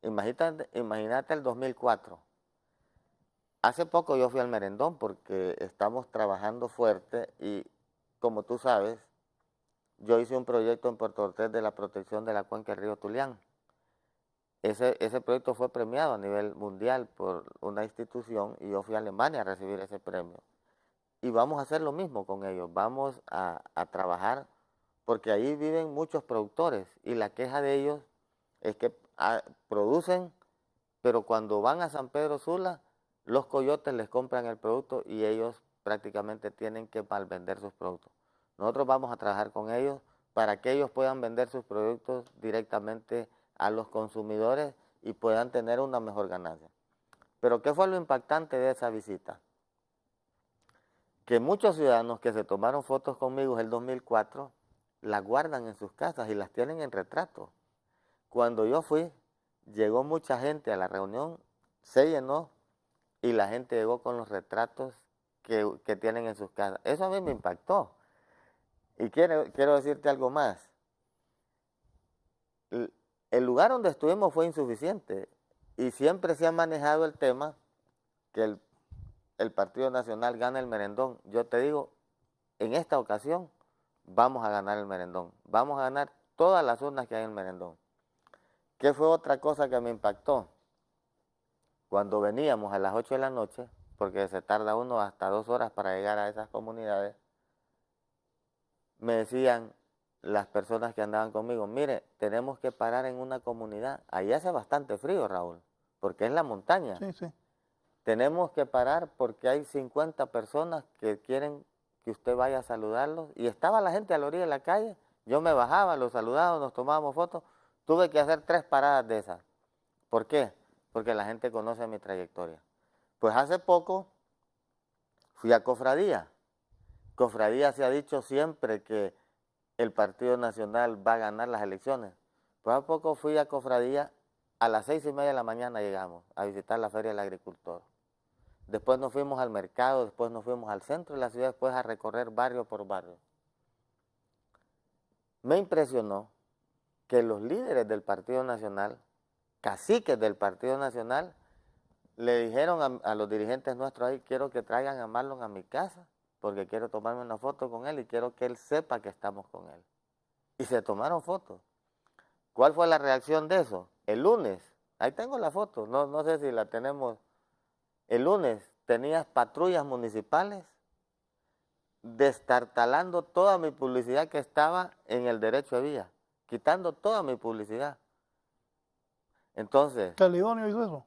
D: Imagínate el 2004. Hace poco yo fui al Merendón porque estamos trabajando fuerte y como tú sabes, yo hice un proyecto en Puerto Cortés de la protección de la cuenca del río Tulián. Ese proyecto fue premiado a nivel mundial por una institución y yo fui a Alemania a recibir ese premio. Y vamos a hacer lo mismo con ellos, vamos a trabajar porque ahí viven muchos productores y la queja de ellos es que producen, pero cuando van a San Pedro Sula, los coyotes les compran el producto y ellos prácticamente tienen que malvender sus productos. Nosotros vamos a trabajar con ellos para que ellos puedan vender sus productos directamente a los consumidores y puedan tener una mejor ganancia. Pero ¿qué fue lo impactante de esa visita? Que muchos ciudadanos que se tomaron fotos conmigo en el 2004, las guardan en sus casas y las tienen en retrato. Cuando yo fui, llegó mucha gente a la reunión, se llenó y la gente llegó con los retratos que tienen en sus casas. Eso a mí me impactó. Y quiero decirte algo más. El lugar donde estuvimos fue insuficiente y siempre se ha manejado el tema que el Partido Nacional gana el Merendón. Yo te digo, en esta ocasión vamos a ganar el Merendón. Vamos a ganar todas las urnas que hay en el Merendón. ¿Qué fue otra cosa que me impactó? Cuando veníamos a las 8 de la noche, porque se tarda uno hasta 2 horas para llegar a esas comunidades, me decían las personas que andaban conmigo, mire, tenemos que parar en una comunidad. Ahí hace bastante frío, Raúl, porque es la montaña.
C: Sí, sí.
D: Tenemos que parar porque hay 50 personas que quieren que usted vaya a saludarlos. Y estaba la gente a la orilla de la calle Yo me bajaba, los saludaba, nos tomábamos fotos. Tuve que hacer 3 paradas de esas. ¿Por qué? Porque la gente conoce mi trayectoria. Pues hace poco fui a Cofradía. Cofradía se ha dicho siempre que el Partido Nacional va a ganar las elecciones. Pues hace poco fui a Cofradía, a las 6:30 de la mañana llegamos a visitar la Feria del Agricultor. Después nos fuimos al mercado, después nos fuimos al centro de la ciudad, después a recorrer barrio por barrio. Me impresionó que los líderes del Partido Nacional, caciques del Partido Nacional, le dijeron a los dirigentes nuestros ahí, quiero que traigan a Marlon a mi casa, porque quiero tomarme una foto con él y quiero que él sepa que estamos con él. Y se tomaron fotos. ¿Cuál fue la reacción de eso? El lunes, ahí tengo la foto, no sé si la tenemos. El lunes tenías patrullas municipales destartalando toda mi publicidad que estaba en el derecho de vía, quitando toda mi publicidad. Entonces,
C: Calidonio hizo eso.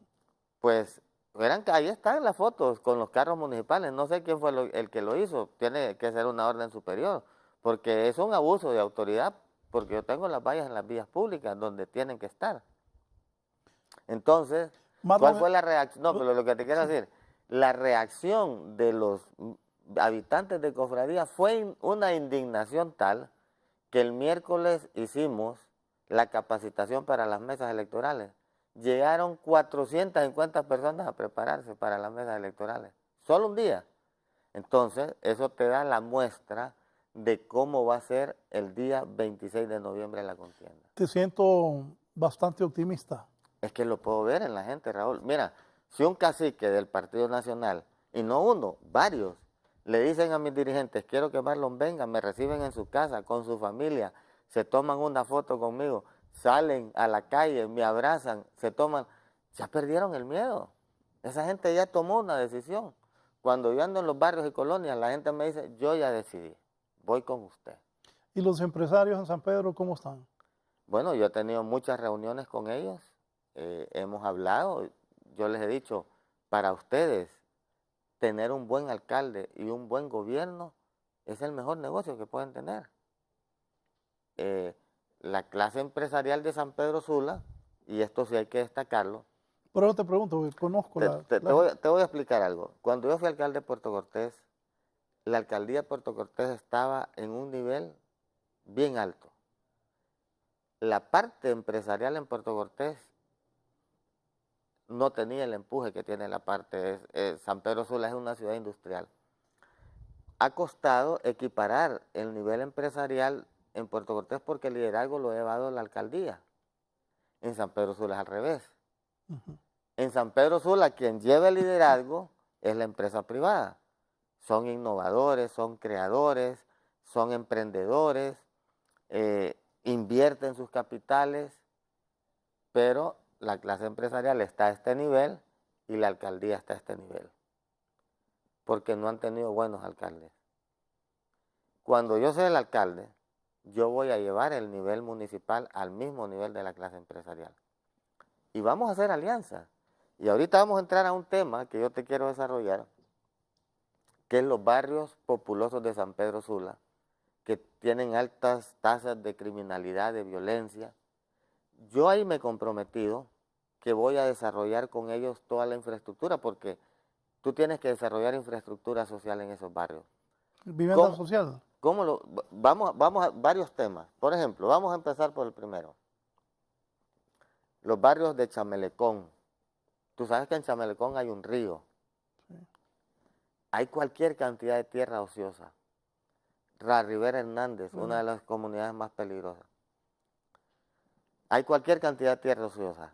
D: pues, verán que ahí están las fotos con los carros municipales. No sé quién fue el que lo hizo, tiene que ser una orden superior, porque es un abuso de autoridad, porque yo tengo las vallas en las vías públicas donde tienen que estar. Entonces,
C: Marlon,
D: ¿cuál fue la reacción? No, pero lo que te quiero decir, la reacción de los habitantes de Cofradía fue una indignación tal que el miércoles hicimos la capacitación para las mesas electorales. Llegaron 450 personas a prepararse para las mesas electorales, solo un día. Entonces, eso te da la muestra de cómo va a ser el día 26 de noviembre la contienda.
C: Te siento bastante optimista.
D: Es que lo puedo ver en la gente, Raúl. Mira, si un cacique del Partido Nacional, y no uno, varios, le dicen a mis dirigentes, quiero que Marlon venga, me reciben en su casa, con su familia, se toman una foto conmigo, salen a la calle, me abrazan, se toman, ya perdieron el miedo. Esa gente ya tomó una decisión. Cuando yo ando en los barrios y colonias, la gente me dice, yo ya decidí, voy con usted.
C: ¿Y los empresarios en San Pedro cómo están?
D: Bueno, yo he tenido muchas reuniones con ellos, hemos hablado, yo les he dicho, para ustedes, tener un buen alcalde y un buen gobierno es el mejor negocio que pueden tener. La clase empresarial de San Pedro Sula, y esto sí hay que destacarlo.
C: Pero yo te pregunto, porque conozco
D: Te voy a explicar algo. Cuando yo fui alcalde de Puerto Cortés, la alcaldía de Puerto Cortés estaba en un nivel bien alto. La parte empresarial en Puerto Cortés no tenía el empuje que tiene la parte, San Pedro Sula es una ciudad industrial. Ha costado equiparar el nivel empresarial en Puerto Cortés porque el liderazgo lo ha llevado la alcaldía. En San Pedro Sula es al revés. En San Pedro Sula quien lleva el liderazgo es la empresa privada. Son innovadores, son creadores, son emprendedores, invierten sus capitales, pero la clase empresarial está a este nivel y la alcaldía está a este nivel, porque no han tenido buenos alcaldes. Cuando yo sea el alcalde, yo voy a llevar el nivel municipal al mismo nivel de la clase empresarial. Y vamos a hacer alianzas. Y ahorita vamos a entrar a un tema que yo te quiero desarrollar, que es los barrios populosos de San Pedro Sula, que tienen altas tasas de criminalidad, de violencia. Yo ahí me he comprometido que voy a desarrollar con ellos toda la infraestructura, porque tú tienes que desarrollar infraestructura social en esos barrios.
C: ¿Vivienda social?
D: Vamos a varios temas. Por ejemplo, vamos a empezar por el primero. Los barrios de Chamelecón. Tú sabes que en Chamelecón hay un río. Sí. Hay cualquier cantidad de tierra ociosa. Rivera Hernández, una de las comunidades más peligrosas. Hay cualquier cantidad de tierra ociosa.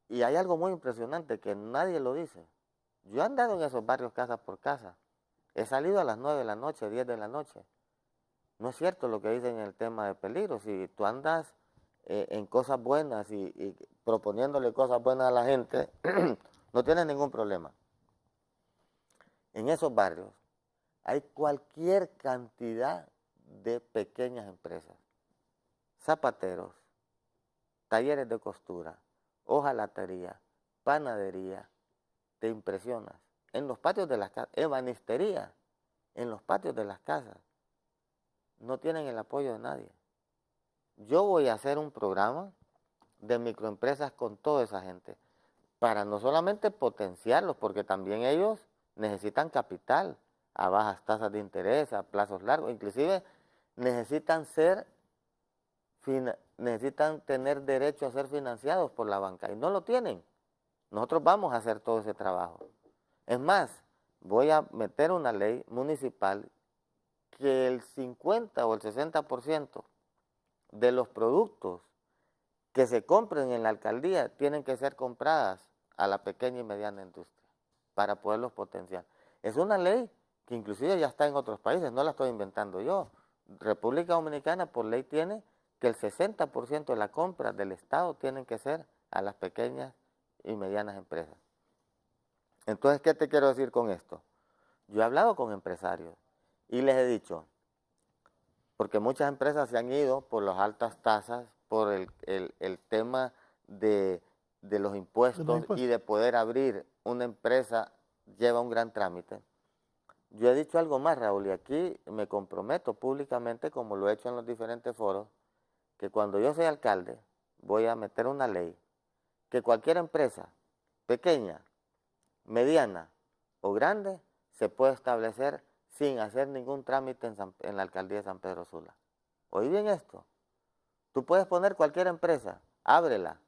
D: Y hay algo muy impresionante que nadie lo dice. Yo he andado en esos barrios casa por casa. He salido a las 9 de la noche, 10 de la noche. No es cierto lo que dicen en el tema de peligro. Si tú andas en cosas buenas y proponiéndole cosas buenas a la gente, no tienes ningún problema. En esos barrios hay cualquier cantidad de pequeñas empresas. Zapateros, talleres de costura, hojalatería, panadería. Te impresionas. En los patios de las casas, ebanistería, en los patios de las casas. No tienen el apoyo de nadie. yo voy a hacer un programa de microempresas con toda esa gente, para no solamente potenciarlos, porque también ellos necesitan capital a bajas tasas de interés, a plazos largos, inclusive necesitan necesitan tener derecho a ser financiados por la banca y no lo tienen. Nosotros vamos a hacer todo ese trabajo. Es más, voy a meter una ley municipal que el 50 o el 60% de los productos que se compren en la alcaldía tienen que ser compradas a la pequeña y mediana industria para poderlos potenciar. Es una ley que inclusive ya está en otros países, no la estoy inventando yo. República Dominicana por ley tiene que el 60% de la compra del Estado tienen que ser a las pequeñas y medianas empresas. Entonces, ¿qué te quiero decir con esto? Yo he hablado con empresarios y les he dicho, porque muchas empresas se han ido por las altas tasas, por el tema de los impuestos y de poder abrir una empresa lleva un gran trámite. Yo he dicho algo más, Raúl, y aquí me comprometo públicamente, como lo he hecho en los diferentes foros, que cuando yo sea alcalde voy a meter una ley que cualquier empresa, pequeña, mediana o grande, se puede establecer sin hacer ningún trámite en la alcaldía de San Pedro Sula. ¿Oí bien esto? Tú puedes poner cualquier empresa, ábrela.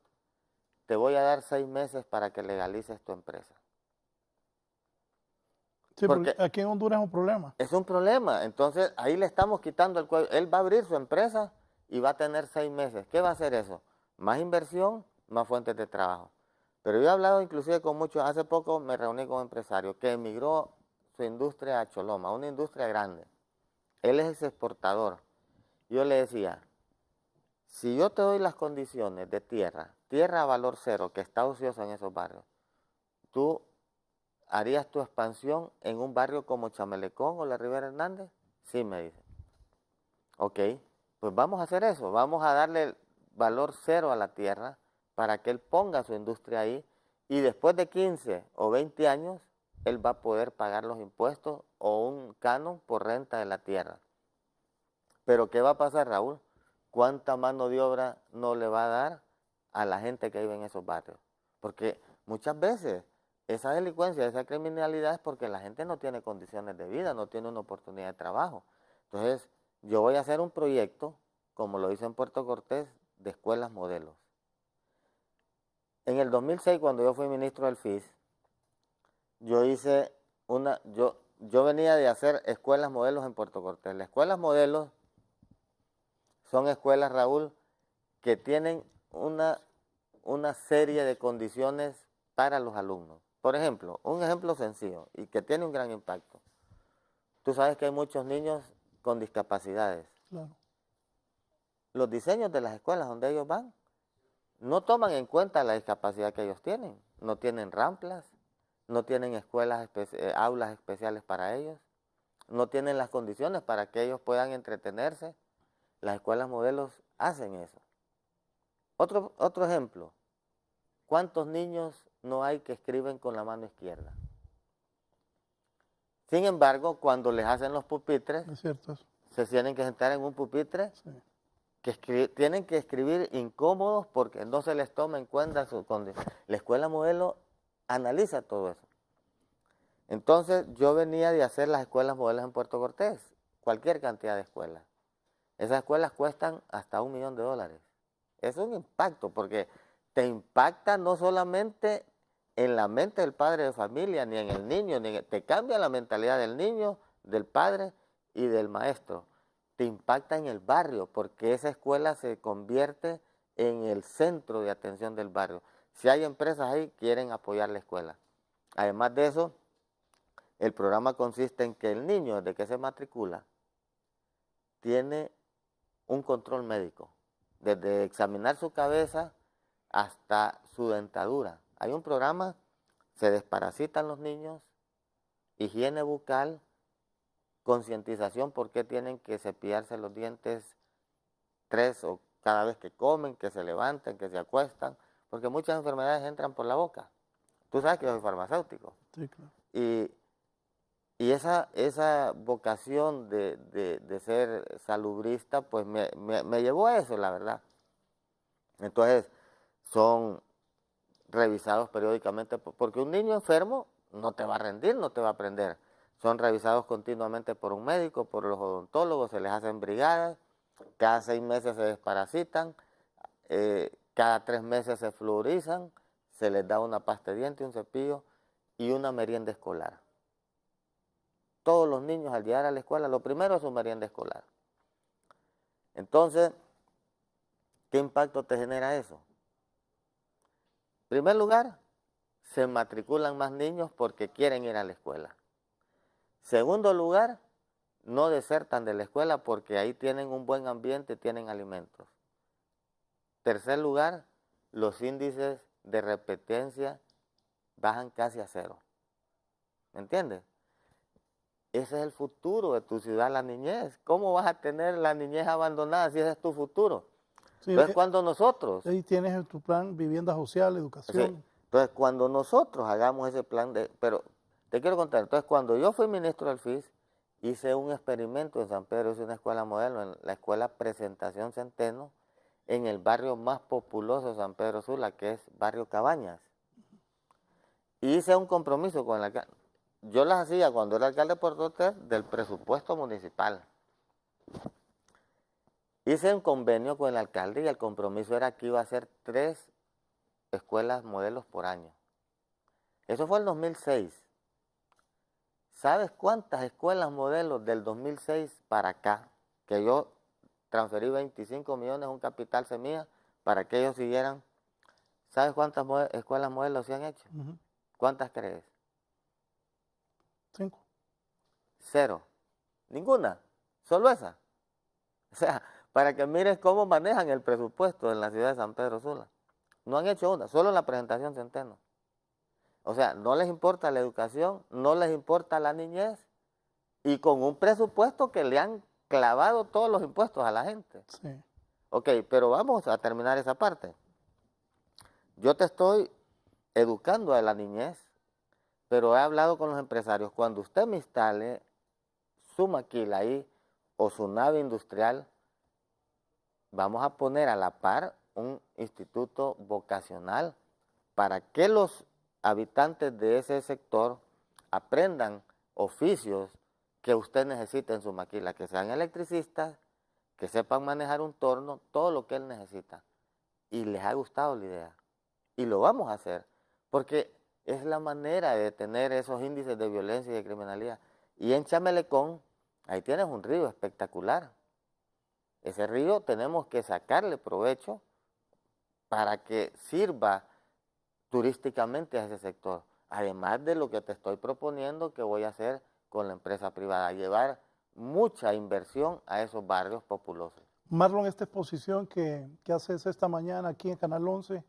D: Te voy a dar 6 meses para que legalices tu empresa.
C: Sí, porque aquí en Honduras es un problema.
D: Es un problema. Entonces, ahí le estamos quitando el cuello. Él va a abrir su empresa y va a tener 6 meses. ¿Qué va a hacer eso? Más inversión, más fuentes de trabajo. Pero yo he hablado inclusive con muchos, hace poco me reuní con un empresario que emigró su industria a Choloma, una industria grande. Él es exportador. Yo le decía, si yo te doy las condiciones de tierra a valor cero, que está ociosa en esos barrios, tú harías tu expansión en un barrio como Chamelecón o la Rivera Hernández. Sí, me dice. Ok, pues vamos a hacer eso, vamos a darle valor cero a la tierra para que él ponga su industria ahí y después de 15 o 20 años, él va a poder pagar los impuestos o un canon por renta de la tierra. Pero ¿qué va a pasar, Raúl? ¿Cuánta mano de obra no le va a dar a la gente que vive en esos barrios? Porque muchas veces esa delincuencia, esa criminalidad es porque la gente no tiene condiciones de vida, no tiene una oportunidad de trabajo. Entonces, yo voy a hacer un proyecto, como lo hice en Puerto Cortés, de escuelas modelos. En el 2006, cuando yo fui ministro del FIS, yo venía de hacer escuelas modelos en Puerto Cortés. Las escuelas modelos son escuelas, Raúl, que tienen una serie de condiciones para los alumnos. Por ejemplo, un ejemplo sencillo y que tiene un gran impacto. Tú sabes que hay muchos niños con discapacidades.
C: Claro.
D: Los diseños de las escuelas donde ellos van no toman en cuenta la discapacidad que ellos tienen. No tienen ramplas, no tienen aulas especiales para ellos, no tienen las condiciones para que ellos puedan entretenerse. Las escuelas modelos hacen eso. Otro ejemplo, ¿cuántos niños no hay que escriben con la mano izquierda? Sin embargo, cuando les hacen los pupitres,
C: Es cierto eso.
D: se tienen que sentar en un pupitre,
C: Sí.
D: que tienen que escribir incómodos porque no se les toma en cuenta su condición. La escuela modelo analiza todo eso. Entonces, yo venía de hacer las escuelas modelos en Puerto Cortés, cualquier cantidad de escuelas. Esas escuelas cuestan hasta $1 millón. Es un impacto porque te impacta no solamente en la mente del padre de familia, ni en el niño, te cambia la mentalidad del niño, del padre y del maestro. Te impacta en el barrio porque esa escuela se convierte en el centro de atención del barrio. Si hay empresas ahí, quieren apoyar la escuela. Además de eso, el programa consiste en que el niño, desde que se matricula, tiene un control médico, desde examinar su cabeza hasta su dentadura. Hay un programa, se desparasitan los niños, higiene bucal, concientización por qué tienen que cepillarse los dientes 3 o cada vez que comen, que se levantan, que se acuestan, porque muchas enfermedades entran por la boca. Tú sabes que yo soy farmacéutico.
C: Sí, claro.
D: Y esa vocación de ser salubrista, pues me llevó a eso, la verdad. Entonces, son revisados periódicamente, porque un niño enfermo no te va a rendir, no te va a aprender. Son revisados continuamente por un médico, por los odontólogos, se les hacen brigadas, cada 6 meses se desparasitan, cada 3 meses se fluorizan, se les da una pasta de diente, un cepillo y una merienda escolar. Todos los niños al llegar a la escuela, lo primero es su merienda escolar. Entonces, ¿qué impacto te genera eso? En primer lugar, se matriculan más niños porque quieren ir a la escuela. Segundo lugar, no desertan de la escuela porque ahí tienen un buen ambiente y tienen alimentos. Tercer lugar, los índices de repetencia bajan casi a 0. ¿Me entiendes? Ese es el futuro de tu ciudad, la niñez. ¿Cómo vas a tener la niñez abandonada si ese es tu futuro?
C: Sí,
D: Entonces, cuando nosotros...
C: ahí tienes tu plan, vivienda social, educación.
D: Sí, entonces, cuando nosotros hagamos ese plan de... Pero te quiero contar, entonces, cuando yo fui ministro del FIS, hice un experimento en San Pedro, hice una escuela modelo, en la escuela Presentación Centeno, en el barrio más populoso de San Pedro Sula, que es Barrio Cabañas. Y hice un compromiso con el alcalde. Yo las hacía cuando era alcalde de Puerto Ortiz del presupuesto municipal. Hice un convenio con el alcalde y el compromiso era que iba a hacer 3 escuelas modelos por año. Eso fue el 2006. ¿Sabes cuántas escuelas modelos del 2006 para acá? Que yo transferí 25 millones, un capital semilla, para que ellos siguieran. ¿Sabes cuántas escuelas modelos se han hecho? ¿Cuántas crees?
C: 5.
D: 0. Ninguna. Solo esa. O sea, para que mires cómo manejan el presupuesto en la ciudad de San Pedro Sula. No han hecho una, solo la presentación Centeno. O sea, no les importa la educación, no les importa la niñez, y con un presupuesto que le han clavado todos los impuestos a la gente.
C: Sí.
D: Ok, pero vamos a terminar esa parte. Yo te estoy educando a la niñez, pero he hablado con los empresarios. Cuando usted me instale su maquila ahí o su nave industrial, vamos a poner a la par un instituto vocacional para que los habitantes de ese sector aprendan oficios que usted necesita en su maquila, que sean electricistas, que sepan manejar un torno, todo lo que él necesita. Y les ha gustado la idea. Y lo vamos a hacer, porque es la manera de detener esos índices de violencia y de criminalidad. Y en Chamelecón, ahí tienes un río espectacular. Ese río tenemos que sacarle provecho para que sirva turísticamente a ese sector. Además de lo que te estoy proponiendo que voy a hacer con la empresa privada, llevar mucha inversión a esos barrios populosos.
C: Marlon, esta exposición que haces esta mañana aquí en Canal 11,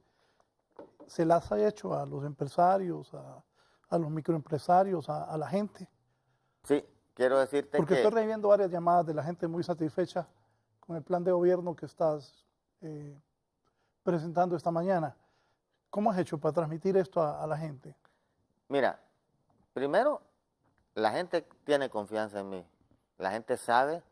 C: ¿se las ha hecho a los empresarios, a los microempresarios, a la gente?
D: Sí, quiero decirte
C: Porque
D: que...
C: estoy recibiendo varias llamadas de la gente muy satisfecha con el plan de gobierno que estás presentando esta mañana. ¿Cómo has hecho para transmitir esto a la gente?
D: Mira, primero, la gente tiene confianza en mí. La gente sabe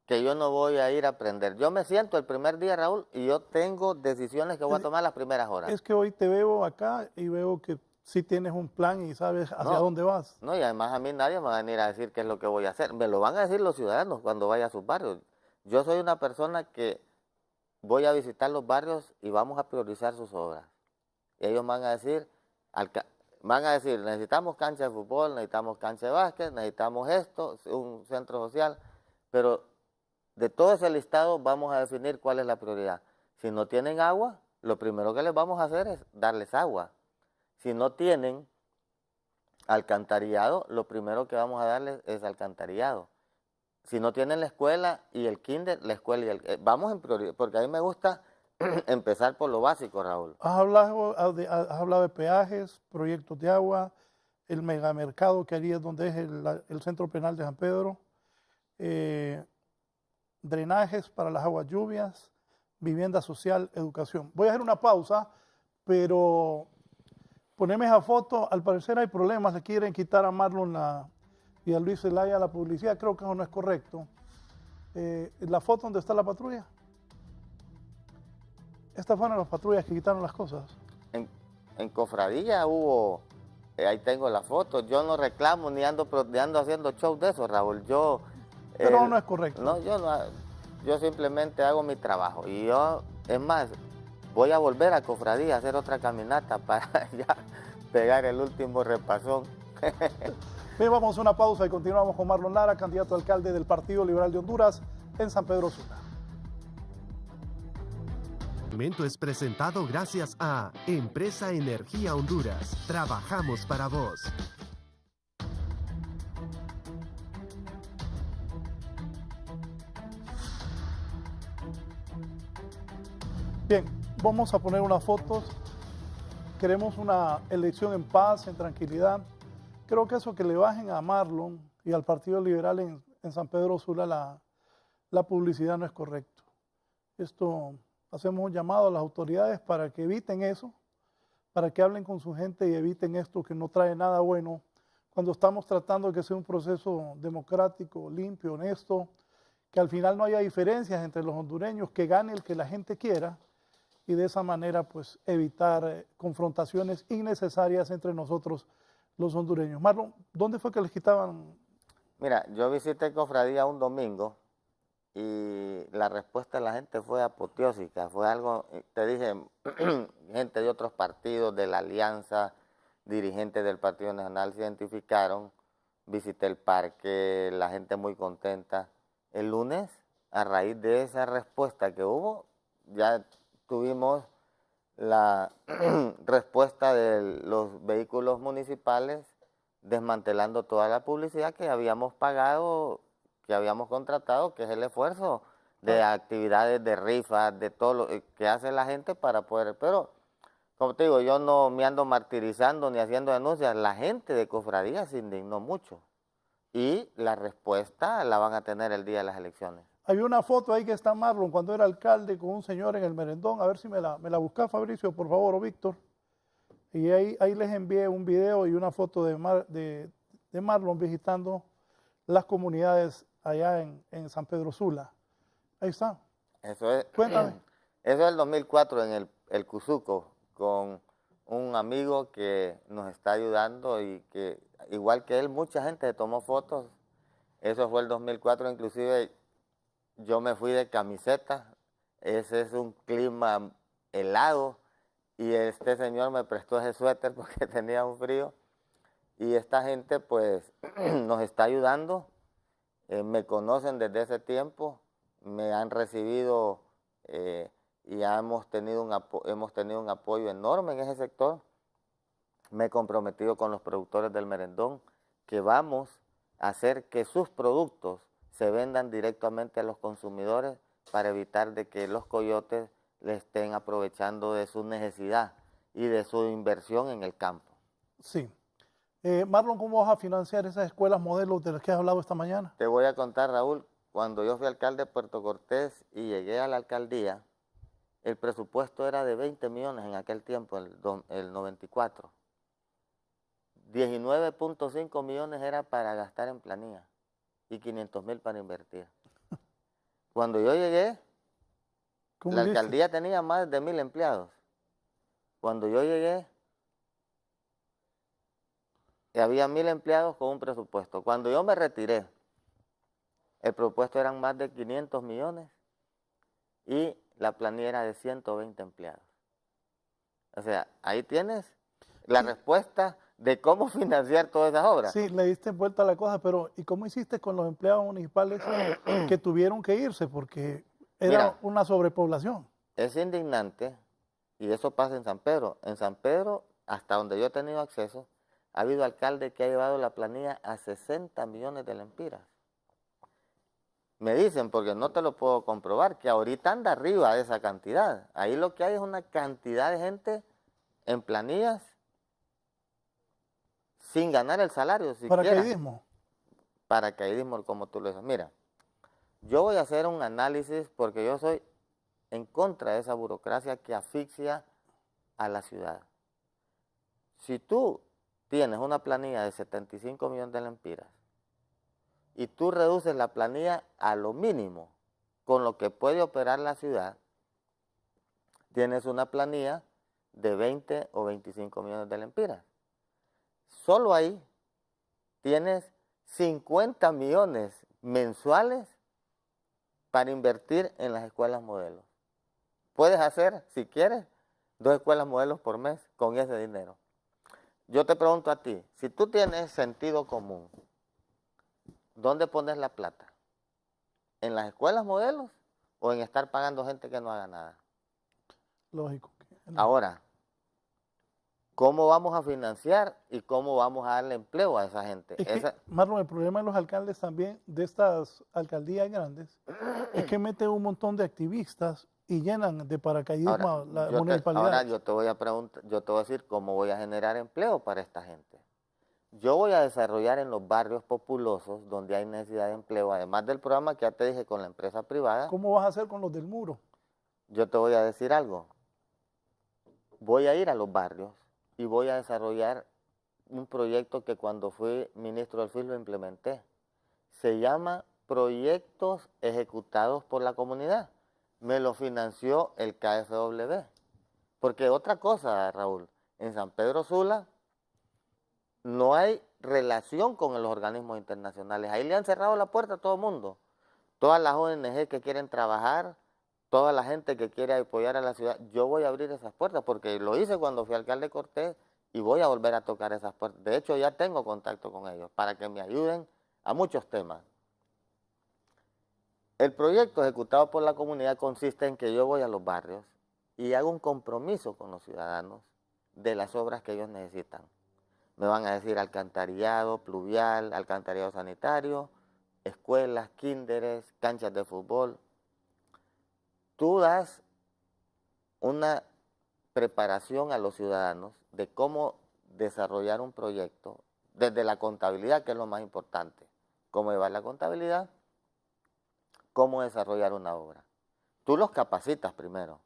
D: que yo no voy a ir a aprender. Yo me siento el primer día, Raúl, y yo tengo decisiones que voy a tomar las primeras horas.
C: Es que hoy te veo acá y veo que sí tienes un plan y sabes hacia dónde vas.
D: No, y además a mí nadie me va a venir a decir qué es lo que voy a hacer. Me lo van a decir los ciudadanos cuando vaya a sus barrios. Yo soy una persona que voy a visitar los barrios y vamos a priorizar sus obras. Y ellos van a decir, necesitamos cancha de fútbol, necesitamos cancha de básquet, necesitamos esto, un centro social, pero de todo ese listado vamos a definir cuál es la prioridad. Si no tienen agua, lo primero que les vamos a hacer es darles agua. Si no tienen alcantarillado, lo primero que vamos a darles es alcantarillado. Si no tienen la escuela y el kinder, la escuela y el... Vamos en prioridad, porque a mí me gusta empezar por lo básico, Raúl.
C: Has hablado de peajes, proyectos de agua, el megamercado que haría donde es el centro penal de San Pedro, drenajes para las aguas lluvias, vivienda social, educación. Voy a hacer una pausa, pero poneme esa foto. Al parecer hay problemas, le quieren quitar a Marlon y a Luis Zelaya la publicidad. Creo que eso no es correcto. La foto donde está la patrulla. Estas fueron las patrullas que quitaron las cosas.
D: En Cofradía hubo, ahí tengo la foto, yo no reclamo ni ando haciendo show de eso, Raúl.
C: Pero no es correcto.
D: No, yo simplemente hago mi trabajo. Y yo, es más, voy a volver a Cofradía a hacer otra caminata para ya pegar el último repasón.
C: Bien, vamos a una pausa y continuamos con Marlon Lara, candidato a alcalde del Partido Liberal de Honduras en San Pedro Sula.
E: El segmento es presentado gracias a Empresa Energía Honduras. Trabajamos para vos.
C: Bien, vamos a poner unas fotos. Queremos una elección en paz, en tranquilidad. Creo que eso que le bajen a Marlon y al Partido Liberal en San Pedro Sula la publicidad no es correcto. Hacemos un llamado a las autoridades para que eviten eso, para que hablen con su gente y eviten esto que no trae nada bueno cuando estamos tratando de que sea un proceso democrático, limpio, honesto, que al final no haya diferencias entre los hondureños, que gane el que la gente quiera y de esa manera pues evitar confrontaciones innecesarias entre nosotros los hondureños. Marlon, ¿dónde fue que les quitaban?
D: Mira, yo visité Cofradía un domingo y la respuesta de la gente fue apoteósica, fue algo, te dije, gente de otros partidos, de la Alianza, dirigentes del Partido Nacional se identificaron, visité el parque, la gente muy contenta. El lunes, a raíz de esa respuesta que hubo, ya tuvimos la respuesta de los vehículos municipales desmantelando toda la publicidad que habíamos pagado, que habíamos contratado, que es el esfuerzo de actividades de rifas, de todo lo que hace la gente para poder, pero como te digo, yo no me ando martirizando ni haciendo denuncias, la gente de Cofradía se indignó mucho y la respuesta la van a tener el día de las elecciones.
C: Hay una foto ahí que está Marlon cuando era alcalde con un señor en el merendón, a ver si me la busca Fabricio, por favor, o Víctor. Y ahí les envié un video y una foto de Marlon visitando las comunidades allá en San Pedro Sula. Ahí está.
D: Eso es,
C: Cuéntame.
D: Eso es el 2004 en el Cuzuco, con un amigo que nos está ayudando y que, igual que él, mucha gente se tomó fotos. Eso fue el 2004, inclusive yo me fui de camiseta. Ese es un clima helado y este señor me prestó ese suéter porque tenía un frío. Y esta gente pues nos está ayudando, me conocen desde ese tiempo, me han recibido y ya hemos tenido un apoyo enorme en ese sector. Me he comprometido con los productores del merendón que vamos a hacer que sus productos se vendan directamente a los consumidores para evitar de que los coyotes le estén aprovechando de su necesidad y de su inversión en el campo.
C: Sí. Marlon, ¿cómo vas a financiar esas escuelas modelos de las que has hablado esta mañana?
D: Te voy a contar, Raúl, cuando yo fui alcalde de Puerto Cortés y llegué a la alcaldía, el presupuesto era de 20 millones en aquel tiempo, el 94. 19.5 millones era para gastar en planilla y 500,000 para invertir. Cuando yo llegué, la alcaldía tenía más de 1,000 empleados. Cuando yo llegué, había 1,000 empleados con un presupuesto. Cuando yo me retiré, el presupuesto eran más de 500 millones y la planilla era de 120 empleados. O sea, ahí tienes la respuesta de cómo financiar todas esas obras.
C: Sí, le diste vuelta a la cosa, pero ¿y cómo hiciste con los empleados municipales que tuvieron que irse porque era una sobrepoblación?
D: Es indignante y eso pasa en San Pedro. En San Pedro, hasta donde yo he tenido acceso, ha habido alcalde que ha llevado la planilla a 60 millones de lempiras. Me dicen, porque no te lo puedo comprobar, que ahorita anda arriba de esa cantidad. Ahí lo que hay es una cantidad de gente en planillas sin ganar el salario siquiera.
C: Paracaidismo.
D: Paracaidismo, como tú lo dices. Mira, yo voy a hacer un análisis porque yo soy en contra de esa burocracia que asfixia a la ciudad. Si tú tienes una planilla de 75 millones de lempiras y tú reduces la planilla a lo mínimo con lo que puede operar la ciudad, tienes una planilla de 20 o 25 millones de lempiras. Solo ahí tienes 50 millones mensuales para invertir en las escuelas modelos. Puedes hacer, si quieres, 2 escuelas modelos por mes con ese dinero. Yo te pregunto a ti, si tú tienes sentido común, ¿dónde pones la plata? ¿En las escuelas modelos o en estar pagando gente que no haga nada?
C: Lógico.
D: Ahora, ¿cómo vamos a financiar y cómo vamos a darle empleo a esa gente?
C: Marlon, el problema de los alcaldes también, de estas alcaldías grandes, es que meten un montón de activistas y llenan de paracaidismo la municipalidad.
D: Ahora yo te voy a preguntar, yo te voy a decir cómo voy a generar empleo para esta gente. Yo voy a desarrollar en los barrios populosos donde hay necesidad de empleo, además del programa que ya te dije con la empresa privada.
C: ¿Cómo vas a hacer con los del muro?
D: Yo te voy a decir algo. Voy a ir a los barrios y voy a desarrollar un proyecto que cuando fui ministro del FIS lo implementé. Se llama Proyectos Ejecutados por la Comunidad. Me lo financió el KfW. Porque otra cosa, Raúl, en San Pedro Sula no hay relación con los organismos internacionales. Ahí le han cerrado la puerta a todo el mundo. Todas las ONG que quieren trabajar, toda la gente que quiere apoyar a la ciudad, yo voy a abrir esas puertas porque lo hice cuando fui alcalde de Cortés y voy a volver a tocar esas puertas. De hecho, ya tengo contacto con ellos para que me ayuden a muchos temas. El proyecto ejecutado por la comunidad consiste en que yo voy a los barrios y hago un compromiso con los ciudadanos de las obras que ellos necesitan. Me van a decir alcantarillado pluvial, alcantarillado sanitario, escuelas, kinderes, canchas de fútbol. Tú das una preparación a los ciudadanos de cómo desarrollar un proyecto desde la contabilidad, que es lo más importante. Cómo llevar la contabilidad, cómo desarrollar una obra. Tú los capacitas primero.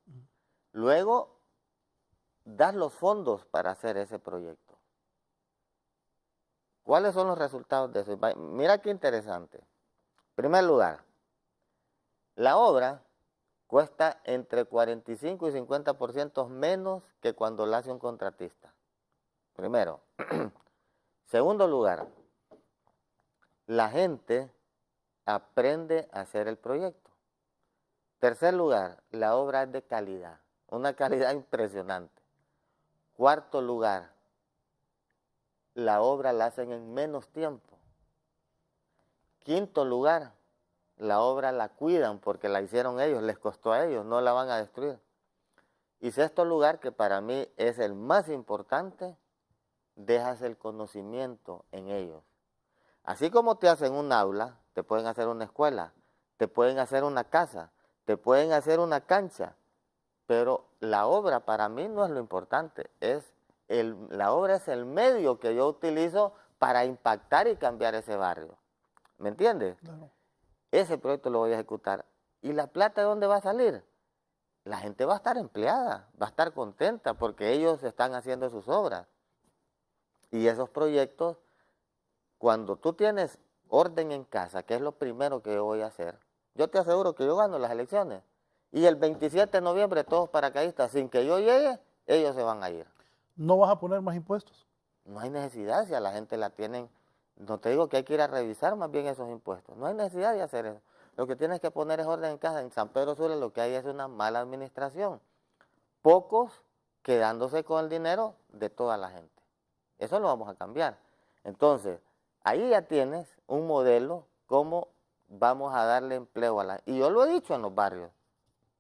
D: Luego, das los fondos para hacer ese proyecto. ¿Cuáles son los resultados de eso? Mira qué interesante. En primer lugar, la obra cuesta entre 45 y 50% menos que cuando la hace un contratista. Primero. Segundo lugar, la gente aprende a hacer el proyecto. Tercer lugar, la obra es de calidad, una calidad impresionante. Cuarto lugar, la obra la hacen en menos tiempo. Quinto lugar, la obra la cuidan porque la hicieron ellos, les costó a ellos, no la van a destruir. Y sexto lugar, que para mí es el más importante, dejas el conocimiento en ellos. Así como te hacen un aula, te pueden hacer una escuela, te pueden hacer una casa, te pueden hacer una cancha, pero la obra para mí no es lo importante, la obra es el medio que yo utilizo para impactar y cambiar ese barrio. ¿Me entiendes?
C: Claro.
D: Ese proyecto lo voy a ejecutar. ¿Y la plata de dónde va a salir? La gente va a estar empleada, va a estar contenta porque ellos están haciendo sus obras. Y esos proyectos, cuando tú tienes orden en casa, que es lo primero que yo voy a hacer, yo te aseguro que yo gano las elecciones. Y el 27 de noviembre todos paracaidistas, sin que yo llegue, ellos se van a ir.
C: ¿No vas a poner más impuestos?
D: No hay necesidad, si a la gente la tienen, no te digo que hay que ir a revisar más bien esos impuestos, no hay necesidad de hacer eso. Lo que tienes que poner es orden en casa. En San Pedro Sula lo que hay es una mala administración. Pocos quedándose con el dinero de toda la gente. Eso lo vamos a cambiar. Entonces, ahí ya tienes un modelo cómo vamos a darle empleo a la gente. Y yo lo he dicho en los barrios.